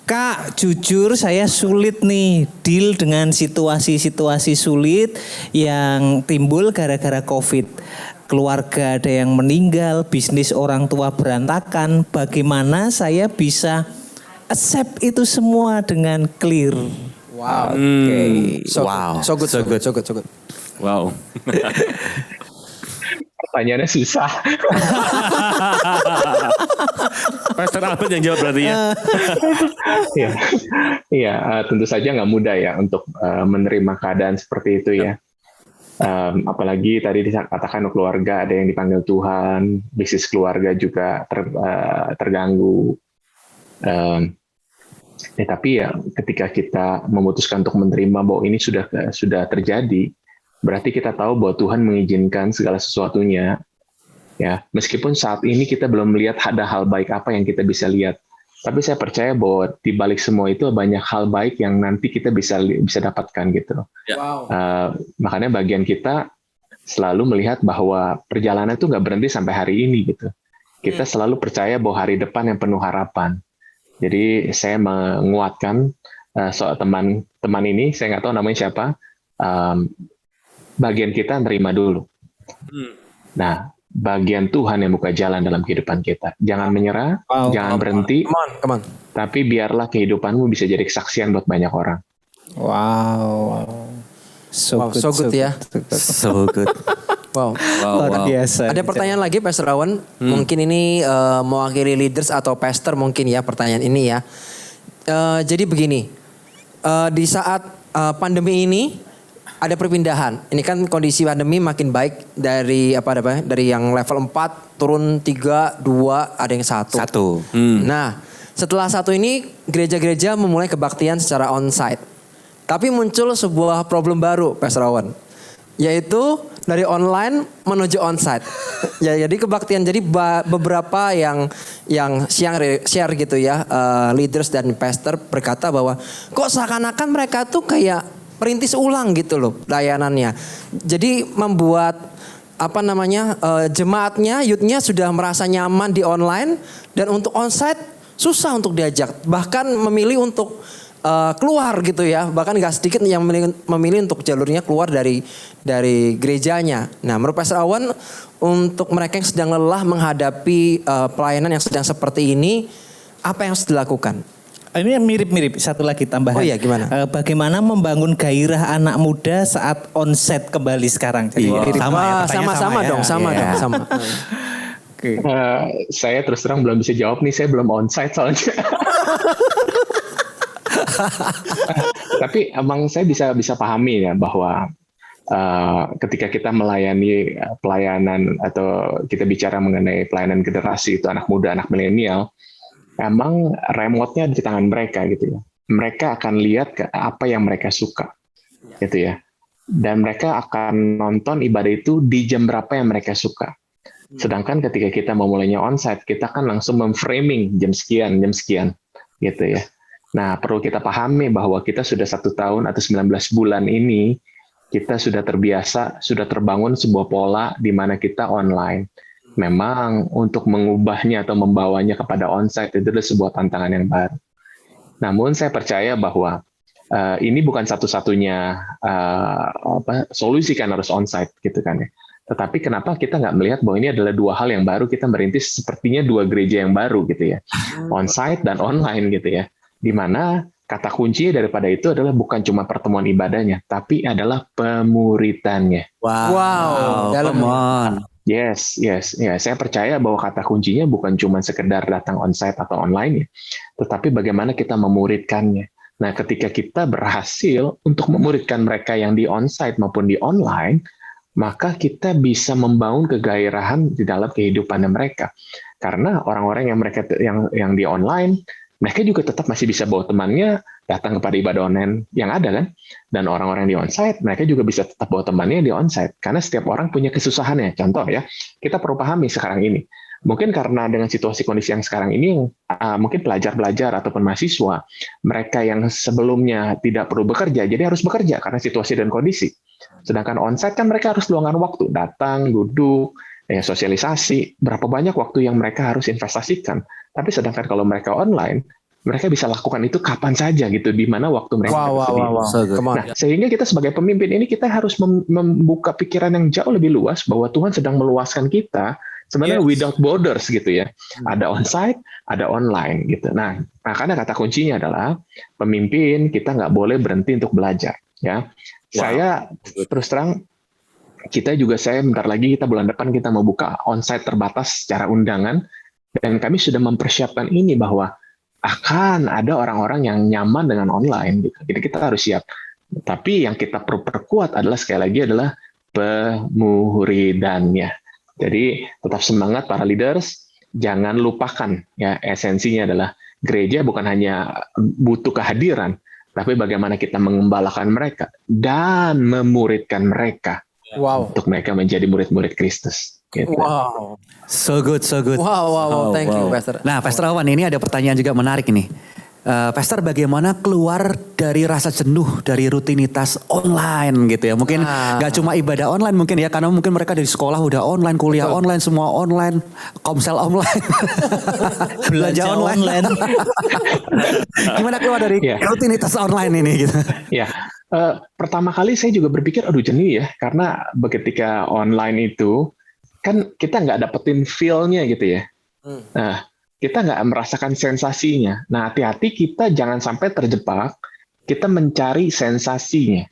Kak, jujur saya sulit nih deal dengan situasi-situasi sulit yang timbul gara-gara COVID. Keluarga ada yang meninggal, bisnis orang tua berantakan. Bagaimana saya bisa accept itu semua dengan clear? Wow. Oke. So good. Wow. Pertanyaannya susah. Pastor Albert yang jawab berarti ya. Iya, iya, tentu saja nggak mudah ya untuk menerima keadaan seperti itu ya. Apalagi tadi dikatakan keluarga ada yang dipanggil Tuhan, bisnis keluarga juga terganggu. Tapi ya ketika kita memutuskan untuk menerima bahwa ini sudah terjadi, berarti kita tahu bahwa Tuhan mengizinkan segala sesuatunya. Ya, meskipun saat ini kita belum melihat ada hal baik apa yang kita bisa lihat, tapi saya percaya bahwa di balik semua itu banyak hal baik yang nanti kita bisa dapatkan gitu. Wow. Makanya bagian kita selalu melihat bahwa perjalanan itu nggak berhenti sampai hari ini gitu. Kita selalu percaya bahwa hari depan yang penuh harapan. Jadi saya menguatkan soal teman ini, saya nggak tahu namanya siapa. Bagian kita nerima dulu. Nah, bagian Tuhan yang buka jalan dalam kehidupan kita. Jangan menyerah, jangan berhenti. Come on. Tapi biarlah kehidupanmu bisa jadi kesaksian buat banyak orang. Wow. So good ya. So good. Wow. Luar biasa. Ada pertanyaan lagi Pastor Awan? Mungkin ini mewakili leaders atau pastor mungkin ya pertanyaan ini ya. Jadi begini, di saat pandemi ini ada perpindahan. Ini kan kondisi pandemi makin baik dari dari yang level 4 turun 3, 2, ada yang 1. Nah, setelah 1 ini gereja-gereja memulai kebaktian secara onsite. Tapi muncul sebuah problem baru Pastor Awan, yaitu dari online menuju onsite. Ya, jadi kebaktian. Jadi beberapa yang share gitu ya, leaders dan pastor berkata bahwa kok seakan-akan mereka tuh kayak perintis ulang gitu loh layanannya. Jadi membuat jemaatnya, youth-nya sudah merasa nyaman di online, dan untuk onsite susah untuk diajak. Bahkan memilih untuk keluar gitu ya, bahkan gak sedikit yang memilih untuk jalurnya keluar dari gerejanya. Nah, menurut Pastor Awan, untuk mereka yang sedang lelah menghadapi pelayanan yang sedang seperti ini, apa yang harus dilakukan? Ini mirip-mirip, satu lagi tambahan. Oh iya, gimana? Bagaimana membangun gairah anak muda saat onset kembali sekarang? Jadi sama dong. Oke. Saya terus terang belum bisa jawab nih, saya belum onsite soalnya. Tapi emang saya bisa pahami ya bahwa ketika kita melayani pelayanan atau kita bicara mengenai pelayanan generasi itu anak muda, anak milenial, emang remote-nya di tangan mereka gitu ya. Mereka akan lihat apa yang mereka suka gitu ya. Dan mereka akan nonton ibadah itu di jam berapa yang mereka suka. Sedangkan ketika kita memulainya onsite, kita kan langsung memframing jam sekian gitu ya. Nah, perlu kita pahami bahwa kita sudah 1 tahun atau 19 bulan ini, kita sudah terbiasa, sudah terbangun sebuah pola di mana kita online. Memang untuk mengubahnya atau membawanya kepada onsite itu adalah sebuah tantangan yang baru. Namun saya percaya bahwa ini bukan satu-satunya solusi kan harus onsite gitu kan ya. Tetapi kenapa kita nggak melihat bahwa ini adalah 2 hal yang baru, kita merintis sepertinya 2 gereja yang baru gitu ya. Onsite dan online gitu ya. Di mana kata kunci daripada itu adalah bukan cuma pertemuan ibadahnya, tapi adalah pemuritannya. Wow. Yes. Ya, saya percaya bahwa kata kuncinya bukan cuma sekedar datang onsite atau online ya, tetapi bagaimana kita memuridkannya. Nah, ketika kita berhasil untuk memuridkan mereka yang di onsite maupun di online, maka kita bisa membangun kegairahan di dalam kehidupan mereka. Karena orang-orang yang di online, mereka juga tetap masih bisa bawa temannya datang kepada ibadah online yang ada kan. Dan orang-orang di onsite, mereka juga bisa tetap bawa temannya di onsite. Karena setiap orang punya kesusahannya. Contoh ya, kita perlu pahami sekarang ini. Mungkin karena dengan situasi kondisi yang sekarang ini, mungkin pelajar-pelajar ataupun mahasiswa, mereka yang sebelumnya tidak perlu bekerja, jadi harus bekerja karena situasi dan kondisi. Sedangkan onsite kan mereka harus luangkan waktu, datang, duduk, sosialisasi, berapa banyak waktu yang mereka harus investasikan. Tapi sedangkan kalau mereka online, mereka bisa lakukan itu kapan saja gitu, di mana waktu mereka bersedia. Nah, sehingga kita sebagai pemimpin ini kita harus membuka pikiran yang jauh lebih luas bahwa Tuhan sedang meluaskan kita sebenarnya without borders gitu ya. Ada onsite, ada online gitu. Nah, makanya kata kuncinya adalah pemimpin kita nggak boleh berhenti untuk belajar ya. Saya terus terang kita juga, bentar lagi kita bulan depan kita mau buka onsite terbatas secara undangan, dan kami sudah mempersiapkan ini bahwa akan ada orang-orang yang nyaman dengan online gitu. Jadi kita harus siap. Tapi yang kita perlu perkuat adalah sekali lagi adalah pemuridannya. Jadi tetap semangat para leaders, jangan lupakan ya, esensinya adalah gereja bukan hanya butuh kehadiran, tapi bagaimana kita mengembalakan mereka dan memuridkan mereka. Wow. Untuk mereka menjadi murid-murid Kristus. Gitu. Wow. So good, so good. Wow. Thank you, Pastor. Nah, Pastor Awan, ini ada pertanyaan juga menarik ini. Pastor, bagaimana keluar dari rasa jenuh dari rutinitas online gitu ya? Mungkin gak cuma ibadah online mungkin ya, karena mungkin mereka dari sekolah udah online, kuliah online, semua online, komsel online, belanja online. Gimana keluar dari rutinitas online ini gitu? Ya, pertama kali saya juga berpikir, aduh jenuh ya, karena ketika online itu kan kita nggak dapetin feel-nya gitu ya. Nah, kita nggak merasakan sensasinya. Nah, hati-hati kita jangan sampai terjebak, kita mencari sensasinya.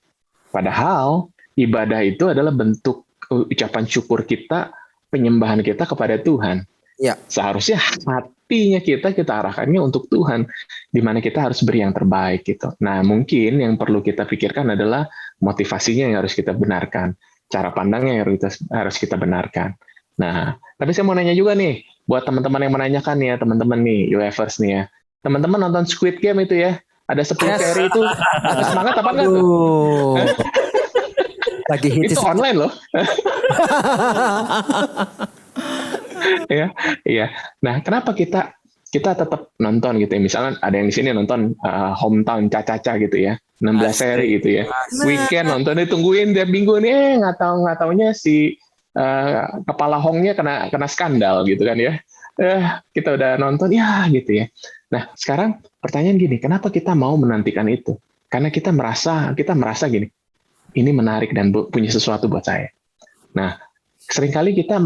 Padahal ibadah itu adalah bentuk ucapan syukur kita, penyembahan kita kepada Tuhan. Ya. Seharusnya hatinya kita arahkannya untuk Tuhan, di mana kita harus beri yang terbaik gitu. Nah, mungkin yang perlu kita pikirkan adalah motivasinya yang harus kita benarkan, cara pandangnya yang harus kita benarkan. Nah, tapi saya mau nanya juga nih, buat teman-teman yang menanyakan ya, teman-teman nih, UFers nih ya. Teman-teman nonton Squid Game itu ya, ada 10 seri itu, semangat apa enggak tuh? Lagi hits. Itu online loh. Iya. Nah, kenapa kita tetap nonton gitu ya? Misalnya ada yang di sini nonton Hometown Caca-Caca gitu ya, 16 seri gitu ya. Weekend nontonnya tungguin tiap minggu nih, nggak taunya si kepala Hongnya kena skandal gitu kan ya. Kita udah nonton ya gitu ya. Nah, sekarang pertanyaan gini, kenapa kita mau menantikan itu? Karena kita merasa gini, ini menarik dan punya sesuatu buat saya. Nah, seringkali kita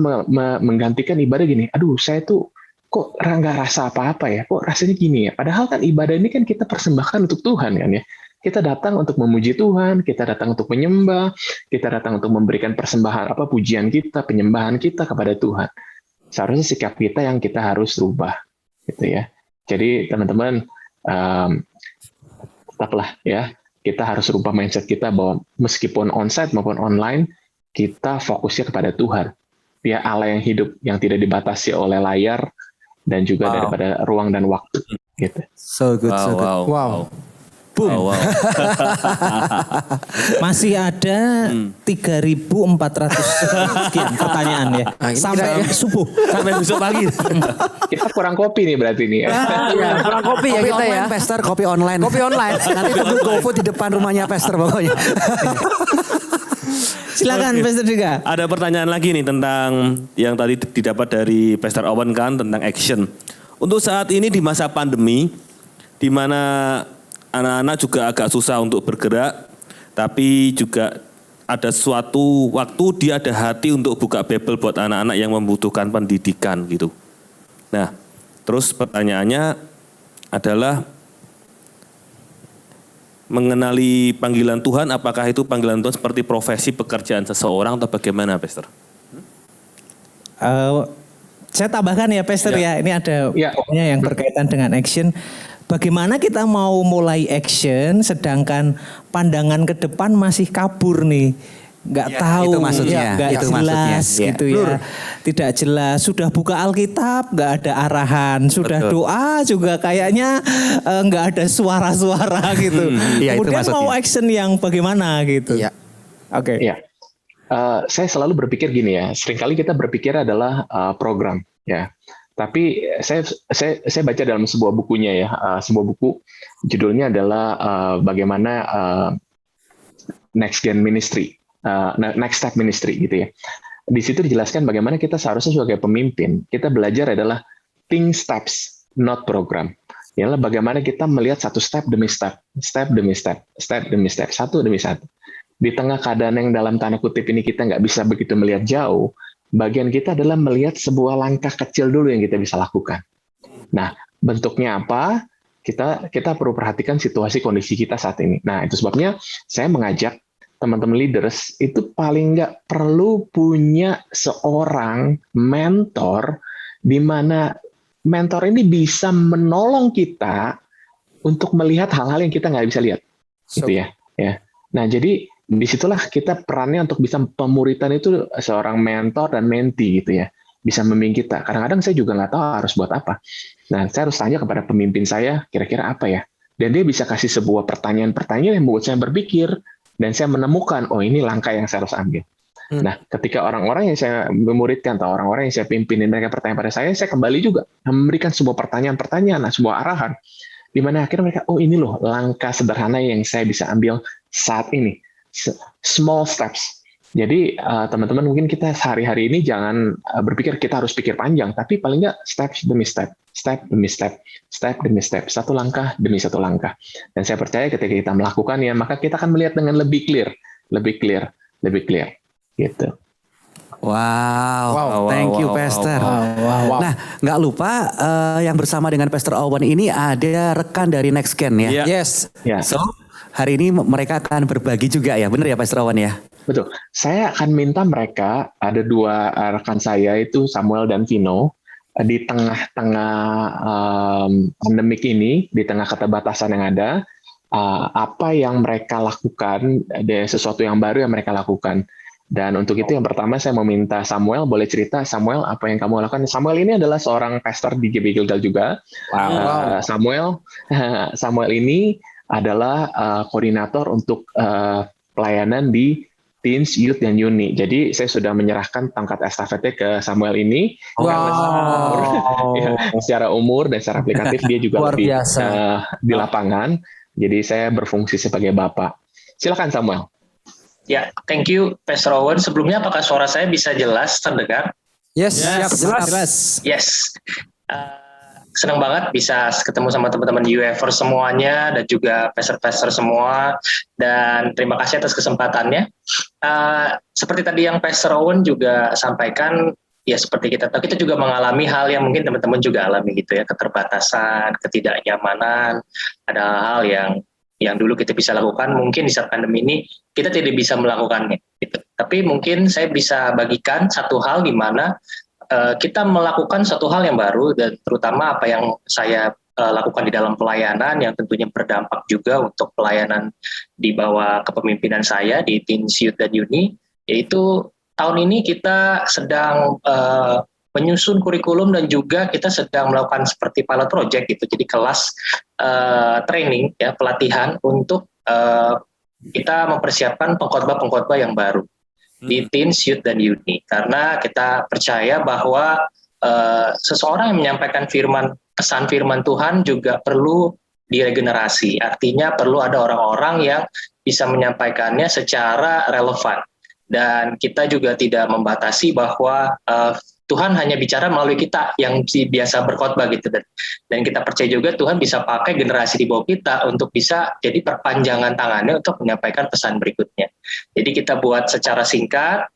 menggantikan ibadah gini, aduh saya tuh kok nggak rasa apa-apa ya, kok rasanya gini ya. Padahal kan ibadah ini kan kita persembahkan untuk Tuhan kan ya. Kita datang untuk memuji Tuhan, kita datang untuk menyembah, kita datang untuk memberikan persembahan pujian kita, penyembahan kita kepada Tuhan. Seharusnya sikap kita yang kita harus rubah, gitu ya. Jadi teman-teman, tetaplah ya, kita harus rubah mindset kita bahwa meskipun onsite maupun online, kita fokusnya kepada Tuhan. Dia Allah yang hidup, yang tidak dibatasi oleh layar dan juga daripada ruang dan waktu. Gitu. So good, so good. Wow. Boom. Wow. Masih ada 3.400 sekian pertanyaan ya. Sampai subuh. Sampai besok pagi. Kita kurang kopi nih berarti nih ya. Kurang kopi ya Kopi kita online, ya. Pastor, kopi online. Kopi online. Nanti tunggu GoFood di depan rumahnya Pastor pokoknya. Silakan Pastor juga. Ada pertanyaan lagi nih tentang yang tadi didapat dari Pastor Owen kan tentang action. Untuk saat ini di masa pandemi, di mana anak-anak juga agak susah untuk bergerak, tapi juga ada suatu waktu dia ada hati untuk buka Bible buat anak-anak yang membutuhkan pendidikan gitu. Nah, terus pertanyaannya adalah mengenali panggilan Tuhan, apakah itu panggilan Tuhan seperti profesi pekerjaan seseorang atau bagaimana, Pastor? Saya tambahkan ya Pastor ya, ini ada pokoknya yang berkaitan dengan action. Bagaimana kita mau mulai action sedangkan pandangan ke depan masih kabur nih. Nggak tahu, itu maksudnya, nggak itu jelas maksudnya. gitu ya. Tidak jelas, sudah buka Alkitab nggak ada arahan, sudah doa juga kayaknya nggak ada suara-suara gitu. Iya, itu Kemudian maksudnya. mau action yang bagaimana gitu. Iya. Oke. Iya. Saya selalu berpikir gini ya, seringkali kita berpikir adalah program ya. Tapi saya baca dalam sebuah bukunya ya, sebuah buku judulnya adalah bagaimana Next Gen Ministry, Next Step Ministry gitu ya. Di situ dijelaskan bagaimana kita seharusnya sebagai pemimpin, kita belajar adalah think steps, not program. Ialah bagaimana kita melihat satu step demi step, step demi step, step demi step, satu demi satu. Di tengah keadaan yang dalam tanda kutip ini kita nggak bisa begitu melihat jauh, bagian kita adalah melihat sebuah langkah kecil dulu yang kita bisa lakukan. Nah, bentuknya apa? Kita perlu perhatikan situasi kondisi kita saat ini. Nah, itu sebabnya saya mengajak teman-teman leaders itu paling nggak perlu punya seorang mentor di mana mentor ini bisa menolong kita untuk melihat hal-hal yang kita nggak bisa lihat, gitu ya. Nah, jadi disitulah kita perannya untuk bisa pemuritan itu seorang mentor dan mentee gitu ya, bisa membimbing kita. Kadang-kadang saya juga nggak tahu harus buat apa. Nah, saya harus tanya kepada pemimpin saya, kira-kira apa ya? Dan dia bisa kasih sebuah pertanyaan-pertanyaan yang membuat saya berpikir, dan saya menemukan, oh ini langkah yang saya harus ambil. Nah, ketika orang-orang yang saya memuridkan atau orang-orang yang saya pimpin mereka bertanya pada saya kembali juga memberikan sebuah pertanyaan-pertanyaan, sebuah arahan, di mana akhirnya mereka, oh ini loh langkah sederhana yang saya bisa ambil saat ini. Small steps. Jadi teman-teman mungkin kita sehari-hari ini jangan berpikir kita harus pikir panjang, tapi paling nggak step demi step, step demi step, step demi step, satu langkah demi satu langkah. Dan saya percaya ketika kita melakukannya, maka kita akan melihat dengan lebih clear, lebih clear, lebih clear. Gitu. Wow, thank you Pastor. Nah, nggak lupa yang bersama dengan Pastor Owen ini ada rekan dari NextGen ya. Yes. Ya. So, hari ini mereka akan berbagi juga ya, benar ya Pastor Owen ya? Betul. Saya akan minta mereka, ada dua rekan saya itu Samuel dan Vino, di tengah-tengah pandemik ini, di tengah keterbatasan yang ada, apa yang mereka lakukan, ada sesuatu yang baru yang mereka lakukan. Dan untuk itu yang pertama saya mau minta Samuel, boleh cerita Samuel apa yang kamu lakukan. Samuel ini adalah seorang pastor di GB Gilgal juga. Samuel ini adalah koordinator untuk pelayanan di Teens, Youth, dan Uni. Jadi saya sudah menyerahkan tongkat estafetnya ke Samuel ini. Secara umur dan secara aplikatif dia juga Luar lebih biasa. di lapangan. Jadi saya berfungsi sebagai bapak. Silakan Samuel. Ya, thank you Pastor Owen. Sebelumnya apakah suara saya bisa jelas terdengar? Yes, siap, jelas. Yes. Senang banget bisa ketemu sama teman-teman UFers semuanya dan juga pastor-pastor semua. Dan terima kasih atas kesempatannya. Seperti tadi yang Pastor Owen juga sampaikan, ya seperti kita tahu, kita juga mengalami hal yang mungkin teman-teman juga alami gitu ya, keterbatasan, ketidaknyamanan, ada hal yang dulu kita bisa lakukan, mungkin di saat pandemi ini kita tidak bisa melakukannya. Gitu. Tapi mungkin saya bisa bagikan satu hal di mana kita melakukan satu hal yang baru, dan terutama apa yang saya lakukan di dalam pelayanan yang tentunya berdampak juga untuk pelayanan di bawah kepemimpinan saya di Teens, Youth, dan Uni, yaitu tahun ini kita sedang menyusun kurikulum dan juga kita sedang melakukan seperti pilot project gitu. Jadi kelas training ya, pelatihan untuk kita mempersiapkan pengkhotbah yang baru di Teens, Youth, dan Uni. Karena kita percaya bahwa seseorang yang menyampaikan pesan firman Tuhan juga perlu diregenerasi. Artinya perlu ada orang-orang yang bisa menyampaikannya secara relevan. Dan kita juga tidak membatasi bahwa Tuhan hanya bicara melalui kita yang biasa berkhotbah gitu, dan kita percaya juga Tuhan bisa pakai generasi di bawah kita untuk bisa jadi perpanjangan tangannya untuk menyampaikan pesan berikutnya. Jadi kita buat secara singkat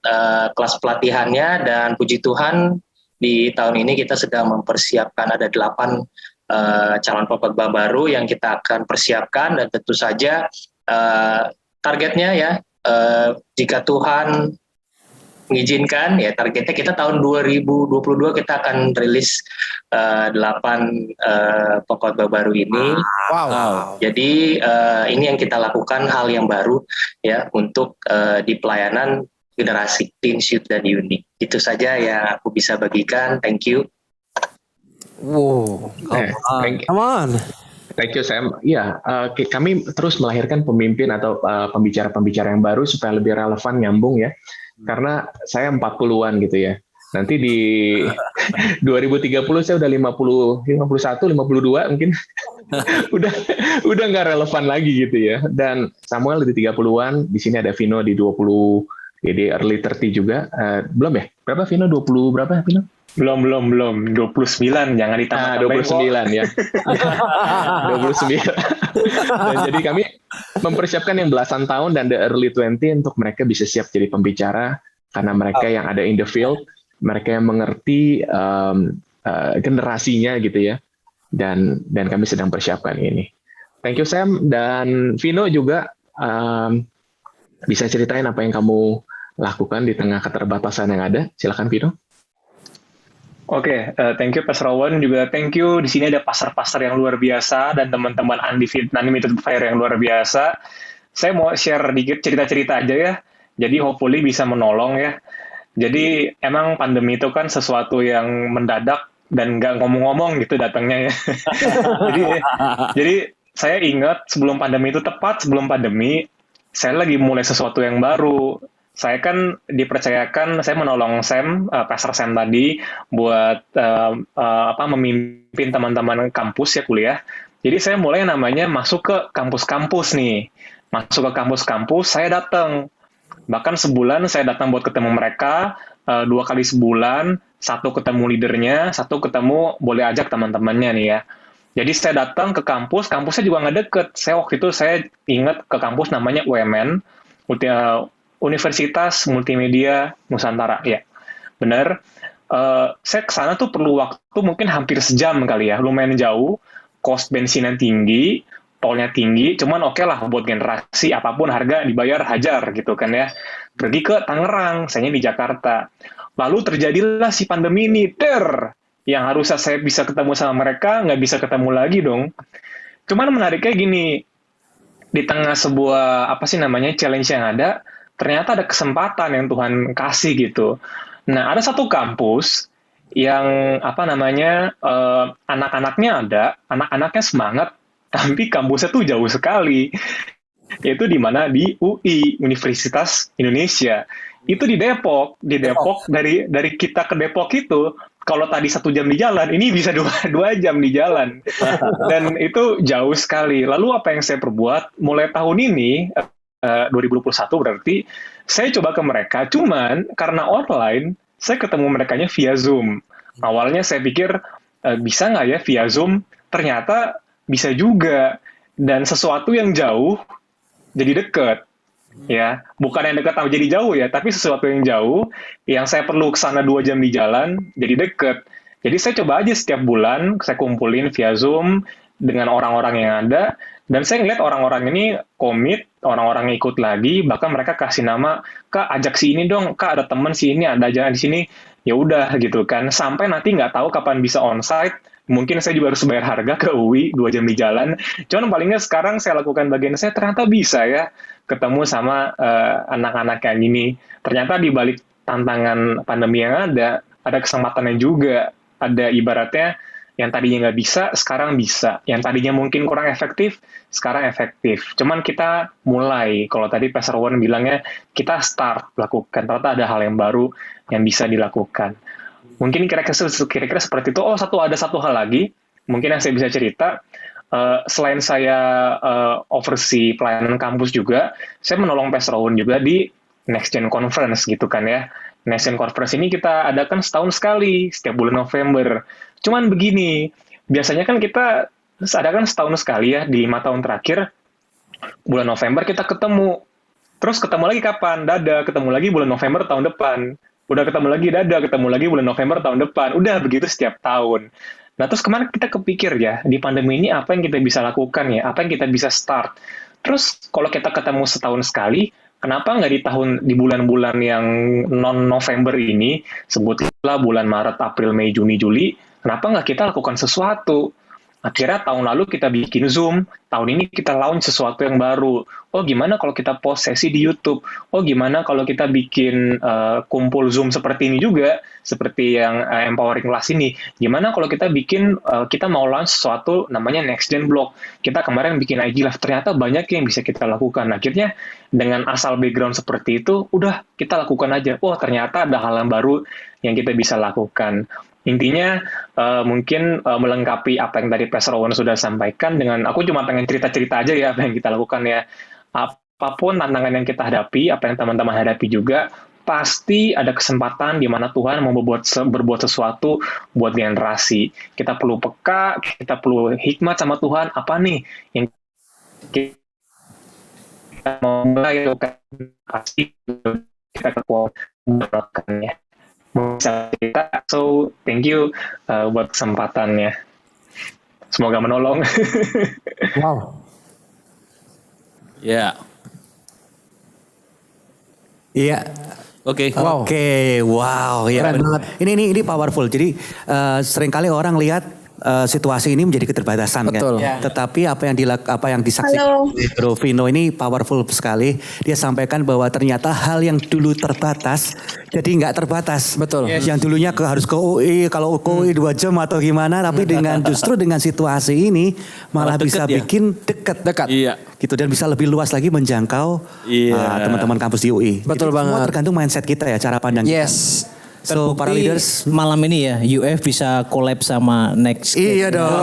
kelas pelatihannya, dan puji Tuhan di tahun ini kita sedang mempersiapkan ada 8 calon pengkhotbah baru yang kita akan persiapkan, dan tentu saja targetnya ya jika Tuhan mengizinkan ya, targetnya kita tahun 2022 kita akan rilis 8 pengkhotbah baru ini. Wow. Jadi ini yang kita lakukan, hal yang baru ya untuk di pelayanan generasi Teens, Youth, dan Uni. Itu saja yang aku bisa bagikan. Thank you. Wow. Come on. Thank you Sam. Ya, kami terus melahirkan pemimpin atau pembicara-pembicara yang baru supaya lebih relevan, nyambung ya. Karena saya 40-an gitu ya. Nanti di 2030 saya udah 51, 52 mungkin. udah nggak relevan lagi gitu ya. Dan Samuel di 30-an, di sini ada Vino di 20, jadi early 30 juga. Belum ya? Berapa Vino? 20 berapa Vino? Belum. 29, jangan ditambah. 29 ya. 29. Dan jadi kami mempersiapkan yang belasan tahun dan the early 20 untuk mereka bisa siap jadi pembicara, karena mereka yang ada in the field, mereka yang mengerti generasinya gitu ya. Dan kami sedang persiapkan ini. Thank you Sam, dan Vino juga Bisa ceritain apa yang kamu lakukan di tengah keterbatasan yang ada? Silakan Vino. Oke, thank you Pastor Owen, juga thank you. Di sini ada pastor-pastor yang luar biasa dan teman-teman Unlimited Fire yang luar biasa. Saya mau share dikit cerita-cerita aja ya. Jadi hopefully bisa menolong ya. Jadi emang pandemi itu kan sesuatu yang mendadak dan nggak ngomong-ngomong gitu datangnya ya. jadi saya ingat sebelum pandemi itu, tepat sebelum pandemi, saya lagi mulai sesuatu yang baru. Saya kan dipercayakan, saya menolong Pastor Sam tadi buat memimpin teman-teman kampus ya kuliah. Jadi saya mulai namanya masuk ke kampus-kampus nih. Masuk ke kampus-kampus, saya datang. Bahkan sebulan saya datang buat ketemu mereka, 2 kali sebulan, 1 ketemu leadernya, 1 ketemu boleh ajak teman-temannya nih ya. Jadi saya datang ke kampus, kampusnya juga nggak deket. Waktu itu saya ingat ke kampus namanya UMN, Universitas Multimedia Nusantara, ya, benar. Saya ke sana tuh perlu waktu mungkin hampir sejam kali ya, lumayan jauh, cost bensinnya tinggi, tolnya tinggi, cuman oke lah buat generasi apapun harga dibayar hajar gitu kan ya. Pergi ke Tangerang, saya di Jakarta. Lalu terjadilah si pandemi ini, yang harusnya saya bisa ketemu sama mereka, nggak bisa ketemu lagi dong. Cuman menariknya gini, di tengah sebuah challenge yang ada, ternyata ada kesempatan yang Tuhan kasih gitu. Nah, ada satu kampus yang anak-anaknya ada, anak-anaknya semangat, tapi kampusnya tuh jauh sekali. Yaitu di mana? Di UI, Universitas Indonesia. Itu di Depok. Di Depok, dari kita ke Depok itu, kalau tadi 1 jam di jalan, ini bisa 2 jam di jalan. Dan itu jauh sekali. Lalu apa yang saya perbuat? Mulai tahun ini, 2021 berarti, saya coba ke mereka, cuman karena online, saya ketemu merekanya via Zoom. Awalnya saya pikir, bisa nggak ya via Zoom? Ternyata bisa juga. Dan sesuatu yang jauh, jadi dekat. Ya, bukan yang dekat jadi jauh ya, tapi sesuatu yang jauh, yang saya perlu ke sana 2 jam di jalan, jadi dekat. Jadi saya coba aja setiap bulan, saya kumpulin via Zoom, dengan orang-orang yang ada, dan saya ngeliat orang-orang ini komit, orang-orang ikut lagi, bahkan mereka kasih nama, Kak ajak si ini dong, Kak ada temen si ini, ada aja di sini, ya udah gitu kan, sampai nanti nggak tahu kapan bisa onsite, mungkin saya juga harus bayar harga ke UI 2 jam di jalan, cuman palingnya sekarang saya lakukan bagian saya, ternyata bisa ya, ketemu sama anak-anak kayak gini, ternyata di balik tantangan pandemi yang ada kesempatannya juga, ada ibaratnya, yang tadinya nggak bisa, sekarang bisa. Yang tadinya mungkin kurang efektif, sekarang efektif. Cuman kita mulai, kalau tadi Pastor Owen bilangnya, kita start lakukan. Ternyata ada hal yang baru yang bisa dilakukan. Mungkin kira-kira seperti itu. Ada satu hal lagi, mungkin yang saya bisa cerita. Selain saya oversee pelayanan kampus juga, saya menolong Pastor Owen juga di Next Gen Conference gitu kan ya. Next Gen Conference ini kita adakan setahun sekali, setiap bulan November. Cuman begini, biasanya kan kita adakan setahun sekali ya, di 5 tahun terakhir, bulan November kita ketemu. Terus ketemu lagi kapan? Ketemu lagi bulan November tahun depan. Udah ketemu lagi, ketemu lagi bulan November tahun depan. Udah begitu setiap tahun. Nah terus kemarin kita kepikir ya, di pandemi ini apa yang kita bisa lakukan ya, apa yang kita bisa start. Terus kalau kita ketemu setahun sekali, kenapa nggak di bulan-bulan yang non-November ini, sebutlah bulan Maret, April, Mei, Juni, Juli, kenapa nggak kita lakukan sesuatu? Akhirnya tahun lalu kita bikin Zoom, tahun ini kita launch sesuatu yang baru. Gimana kalau kita post sesi di YouTube? Gimana kalau kita bikin kumpul Zoom seperti ini juga, seperti yang Empowering Class ini? Gimana kalau kita bikin, kita mau launch sesuatu namanya Next Gen Blog. Kita kemarin bikin IG Live, ternyata banyak yang bisa kita lakukan. Akhirnya dengan asal background seperti itu, udah kita lakukan aja. Ternyata ada hal yang baru yang kita bisa lakukan. Intinya mungkin melengkapi apa yang tadi Pastor Owen sudah sampaikan, dengan aku cuma pengen cerita-cerita aja ya apa yang kita lakukan ya. Apapun tantangan yang kita hadapi, apa yang teman-teman hadapi juga, pasti ada kesempatan di mana Tuhan mau berbuat sesuatu buat generasi. Kita perlu peka, kita perlu hikmat sama Tuhan, apa nih yang kita mau mulai lakukan, pasti kita kekuatannya. Bisa kita, so thank you buat kesempatannya. Semoga menolong. Wow. Ya. Iya. Oke. Wow. Oke, wow, ya. Keren banget. Ini powerful. Jadi seringkali orang lihat situasi ini menjadi keterbatasan Betul. kan. Ya. Tetapi apa yang disaksikan oleh Bro Vino ini powerful sekali. Dia sampaikan bahwa ternyata hal yang dulu terbatas jadi nggak terbatas. Betul. Yang dulunya harus ke UI, kalau ke UI 2 jam atau gimana, tapi justru dengan situasi ini malah Malah bisa deket ya? bikin dekat. Iya. Gitu, dan bisa lebih luas lagi menjangkau teman-teman kampus di UI. Betul Jadi semua banget. tergantung mindset kita ya, cara pandang kita. Yes. So para leaders, malam ini ya UF bisa collab sama Next. iya dong.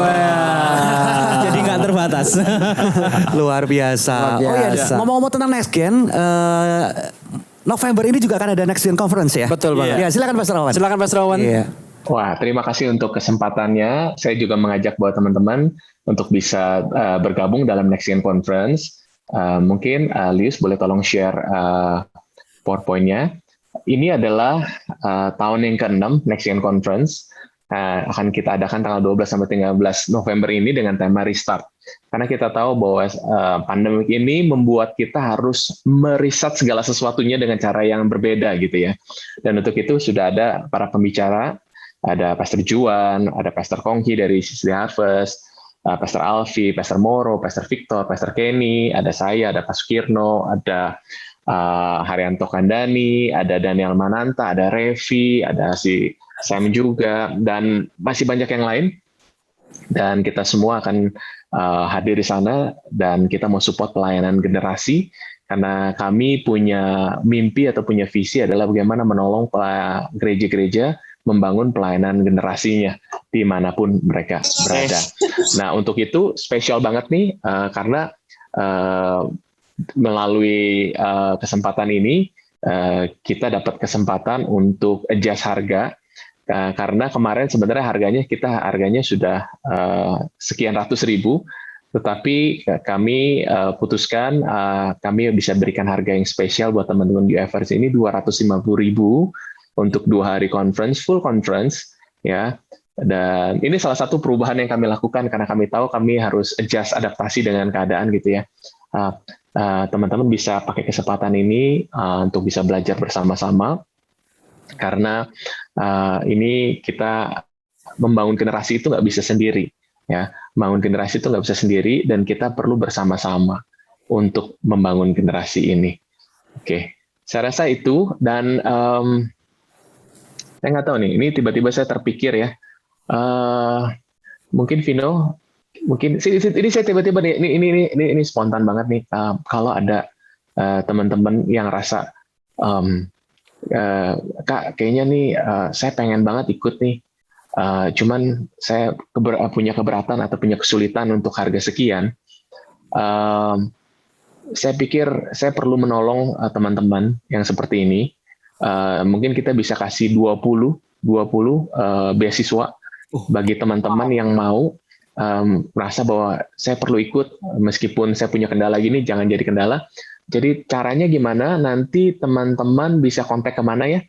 Jadi nggak terbatas. Luar biasa. Luar Oh iya, biasa. ngomong-ngomong tentang Next Gen, November ini juga akan ada Next Gen Conference ya. Betul banget. Ya, silakan Pastor Awan. Silakan Pastor Awan. Iya. Wah, terima kasih untuk kesempatannya. Saya juga mengajak buat teman-teman untuk bisa bergabung dalam Next Gen Conference. Mungkin Lius boleh tolong share PowerPoint-nya. Ini adalah tahun yang ke-6 Next Gen Conference. Akan kita adakan tanggal 12 sampai 13 November ini dengan tema Restart. Karena kita tahu bahwa pandemik ini membuat kita harus meriset segala sesuatunya dengan cara yang berbeda gitu ya. Dan untuk itu sudah ada para pembicara, ada Pastor Juan, ada Pastor Kongki dari Sisli Harvest, Pastor Alfi, Pastor Moro, Pastor Victor, Pastor Kenny, ada saya, ada Pak Sukirno, ada Haryanto Kandani, ada Daniel Mananta, ada Revi, ada si Sam juga, dan masih banyak yang lain. Dan kita semua akan hadir di sana, dan kita mau support pelayanan generasi, karena kami punya mimpi atau punya visi adalah bagaimana menolong gereja-gereja membangun pelayanan generasinya dimanapun mereka berada. Nah, untuk itu spesial banget nih, karena melalui kesempatan ini kita dapat kesempatan untuk adjust harga, karena kemarin sebenarnya harganya sudah sekian ratus ribu, tetapi kami putuskan kami bisa berikan harga yang spesial buat teman-teman UFers ini 250.000 untuk 2 hari full conference ya. Dan ini salah satu perubahan yang kami lakukan karena kami tahu kami harus adjust, adaptasi dengan keadaan gitu ya. Teman-teman bisa pakai kesempatan ini untuk bisa belajar bersama-sama, karena ini kita membangun generasi itu nggak bisa sendiri ya. Membangun generasi itu nggak bisa sendiri, dan kita perlu bersama-sama untuk membangun generasi ini. Oke, saya rasa itu. Dan saya nggak tahu nih, ini tiba-tiba saya terpikir ya, mungkin Vino, mungkin ini saya tiba-tiba nih, ini spontan banget nih. Kalau ada teman-teman yang rasa, Kak, kayaknya nih saya pengen banget ikut nih, cuman saya punya keberatan atau punya kesulitan untuk harga sekian. Saya pikir saya perlu menolong teman-teman yang seperti ini. Mungkin kita bisa kasih 20 beasiswa bagi teman-teman yang mau merasa bahwa saya perlu ikut meskipun saya punya kendala gini, jangan jadi kendala. Jadi caranya gimana? Nanti teman-teman bisa kontak kemana ya?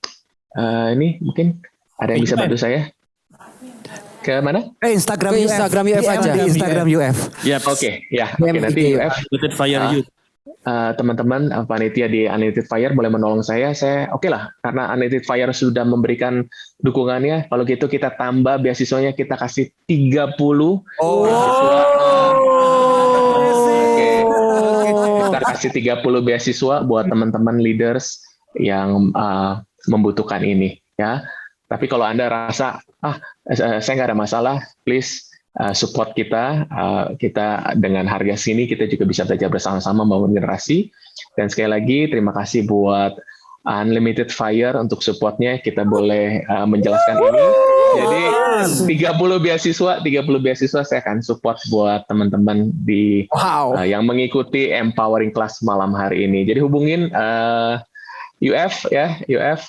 Ini mungkin ada yang bisa bantu saya? Ke mana? Instagram UF. Instagram UF aja. Di Instagram UF. Yep. Oke, nanti UF. Unlimited Fire Youth. Teman-teman panitia di Unlimited Fire boleh menolong saya oke lah, karena Unlimited Fire sudah memberikan dukungannya. Kalau gitu kita tambah beasiswanya, kita kasih 30 beasiswa. Kita kasih 30 beasiswa buat teman-teman leaders yang membutuhkan ini ya. Tapi kalau Anda rasa saya nggak ada masalah, please support kita dengan harga sini kita juga bisa belajar bersama-sama membangun generasi. Dan sekali lagi terima kasih buat Unlimited Fire untuk supportnya. Kita boleh menjelaskan ini. Jadi 30 beasiswa saya akan support buat teman-teman di yang mengikuti Empowering Class malam hari ini. Jadi hubungin UF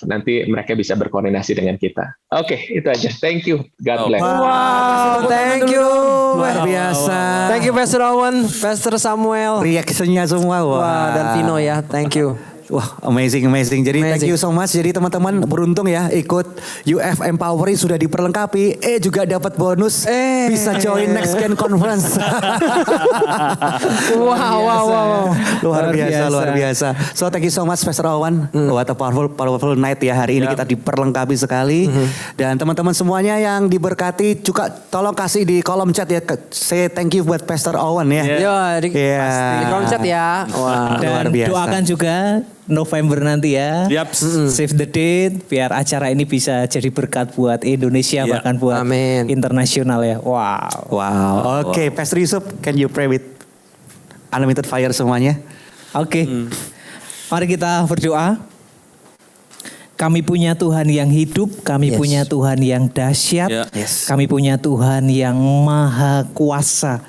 nanti mereka bisa berkoordinasi dengan kita. Oke, itu aja. Thank you. God bless. Wow, thank you. Luar biasa. Thank you Pastor Owen, Pastor Samuel. Reaksinya semua. Wah, dan Vino ya, thank you. Wah, amazing. Jadi thank you so much. Jadi teman-teman beruntung ya ikut UF Empowery sudah diperlengkapi. Juga dapat bonus bisa join Next Gen Conference. Wow. Luar biasa. So thank you so much Pastor Owen. What a powerful night ya hari ini kita diperlengkapi sekali. Dan teman-teman semuanya yang diberkati juga tolong kasih di kolom chat ya. Say thank you buat Pastor Owen ya. Di kolom chat ya. Wah. Luar Dan biasa. doakan juga November nanti ya. Save the date biar acara ini bisa jadi berkat buat Indonesia bahkan buat internasional ya. Wow. Oke, Pastor Yusuf, can you pray with Unlimited Fire semuanya? Oke. Mari kita berdoa. Kami punya Tuhan yang hidup, kami punya Tuhan yang dahsyat, kami punya Tuhan yang maha kuasa.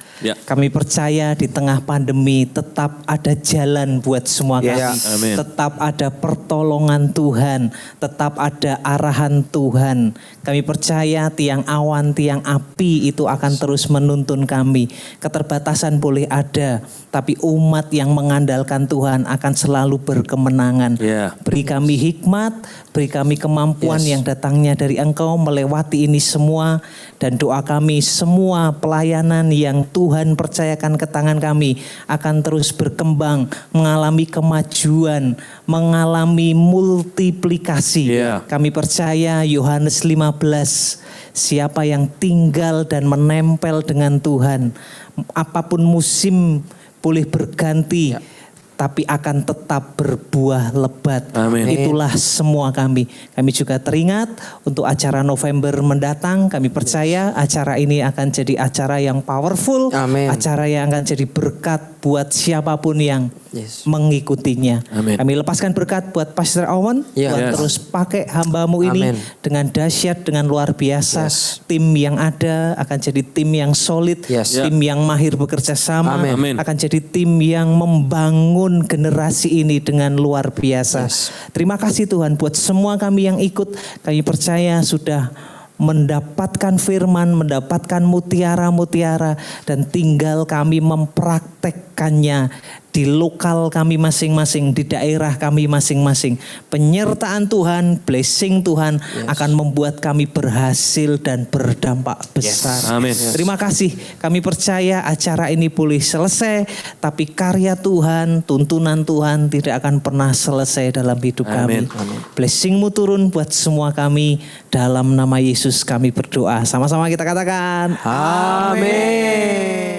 Kami percaya di tengah pandemi tetap ada jalan buat semua kami. Tetap ada pertolongan Tuhan, tetap ada arahan Tuhan. Kami percaya tiang awan, tiang api itu akan terus menuntun kami. Keterbatasan boleh ada, tapi umat yang mengandalkan Tuhan akan selalu berkemenangan. Beri kami hikmat, beri kami kemampuan yang datangnya dari Engkau melewati ini semua. Dan doa kami semua pelayanan yang Tuhan percayakan ke tangan kami akan terus berkembang, mengalami kemajuan, mengalami multiplikasi. Kami percaya Yohanes 15, siapa yang tinggal dan menempel dengan Tuhan, apapun musim boleh berganti, tapi akan tetap berbuah lebat. Itulah semua kami. Kami juga teringat untuk acara November mendatang. Kami percaya acara ini akan jadi acara yang powerful. Acara yang akan jadi berkat buat siapapun yang mengikutinya. Kami lepaskan berkat buat Pastor Owen. Buat terus pakai hambamu ini dengan dahsyat, dengan luar biasa. Tim yang ada akan jadi tim yang solid. Tim yang mahir bekerja sama. Akan jadi tim yang membangun generasi ini dengan luar biasa. Terima kasih Tuhan buat semua kami yang ikut. Kami percaya sudah mendapatkan firman, mendapatkan mutiara-mutiara, dan tinggal kami mempraktekkannya di lokal kami masing-masing, di daerah kami masing-masing. Penyertaan Tuhan, blessing Tuhan akan membuat kami berhasil dan berdampak besar. Terima kasih. Kami percaya acara ini boleh selesai, tapi karya Tuhan, tuntunan Tuhan tidak akan pernah selesai dalam hidup kami. Blessing-Mu turun buat semua kami. Dalam nama Yesus kami berdoa. Sama-sama kita katakan. Amin.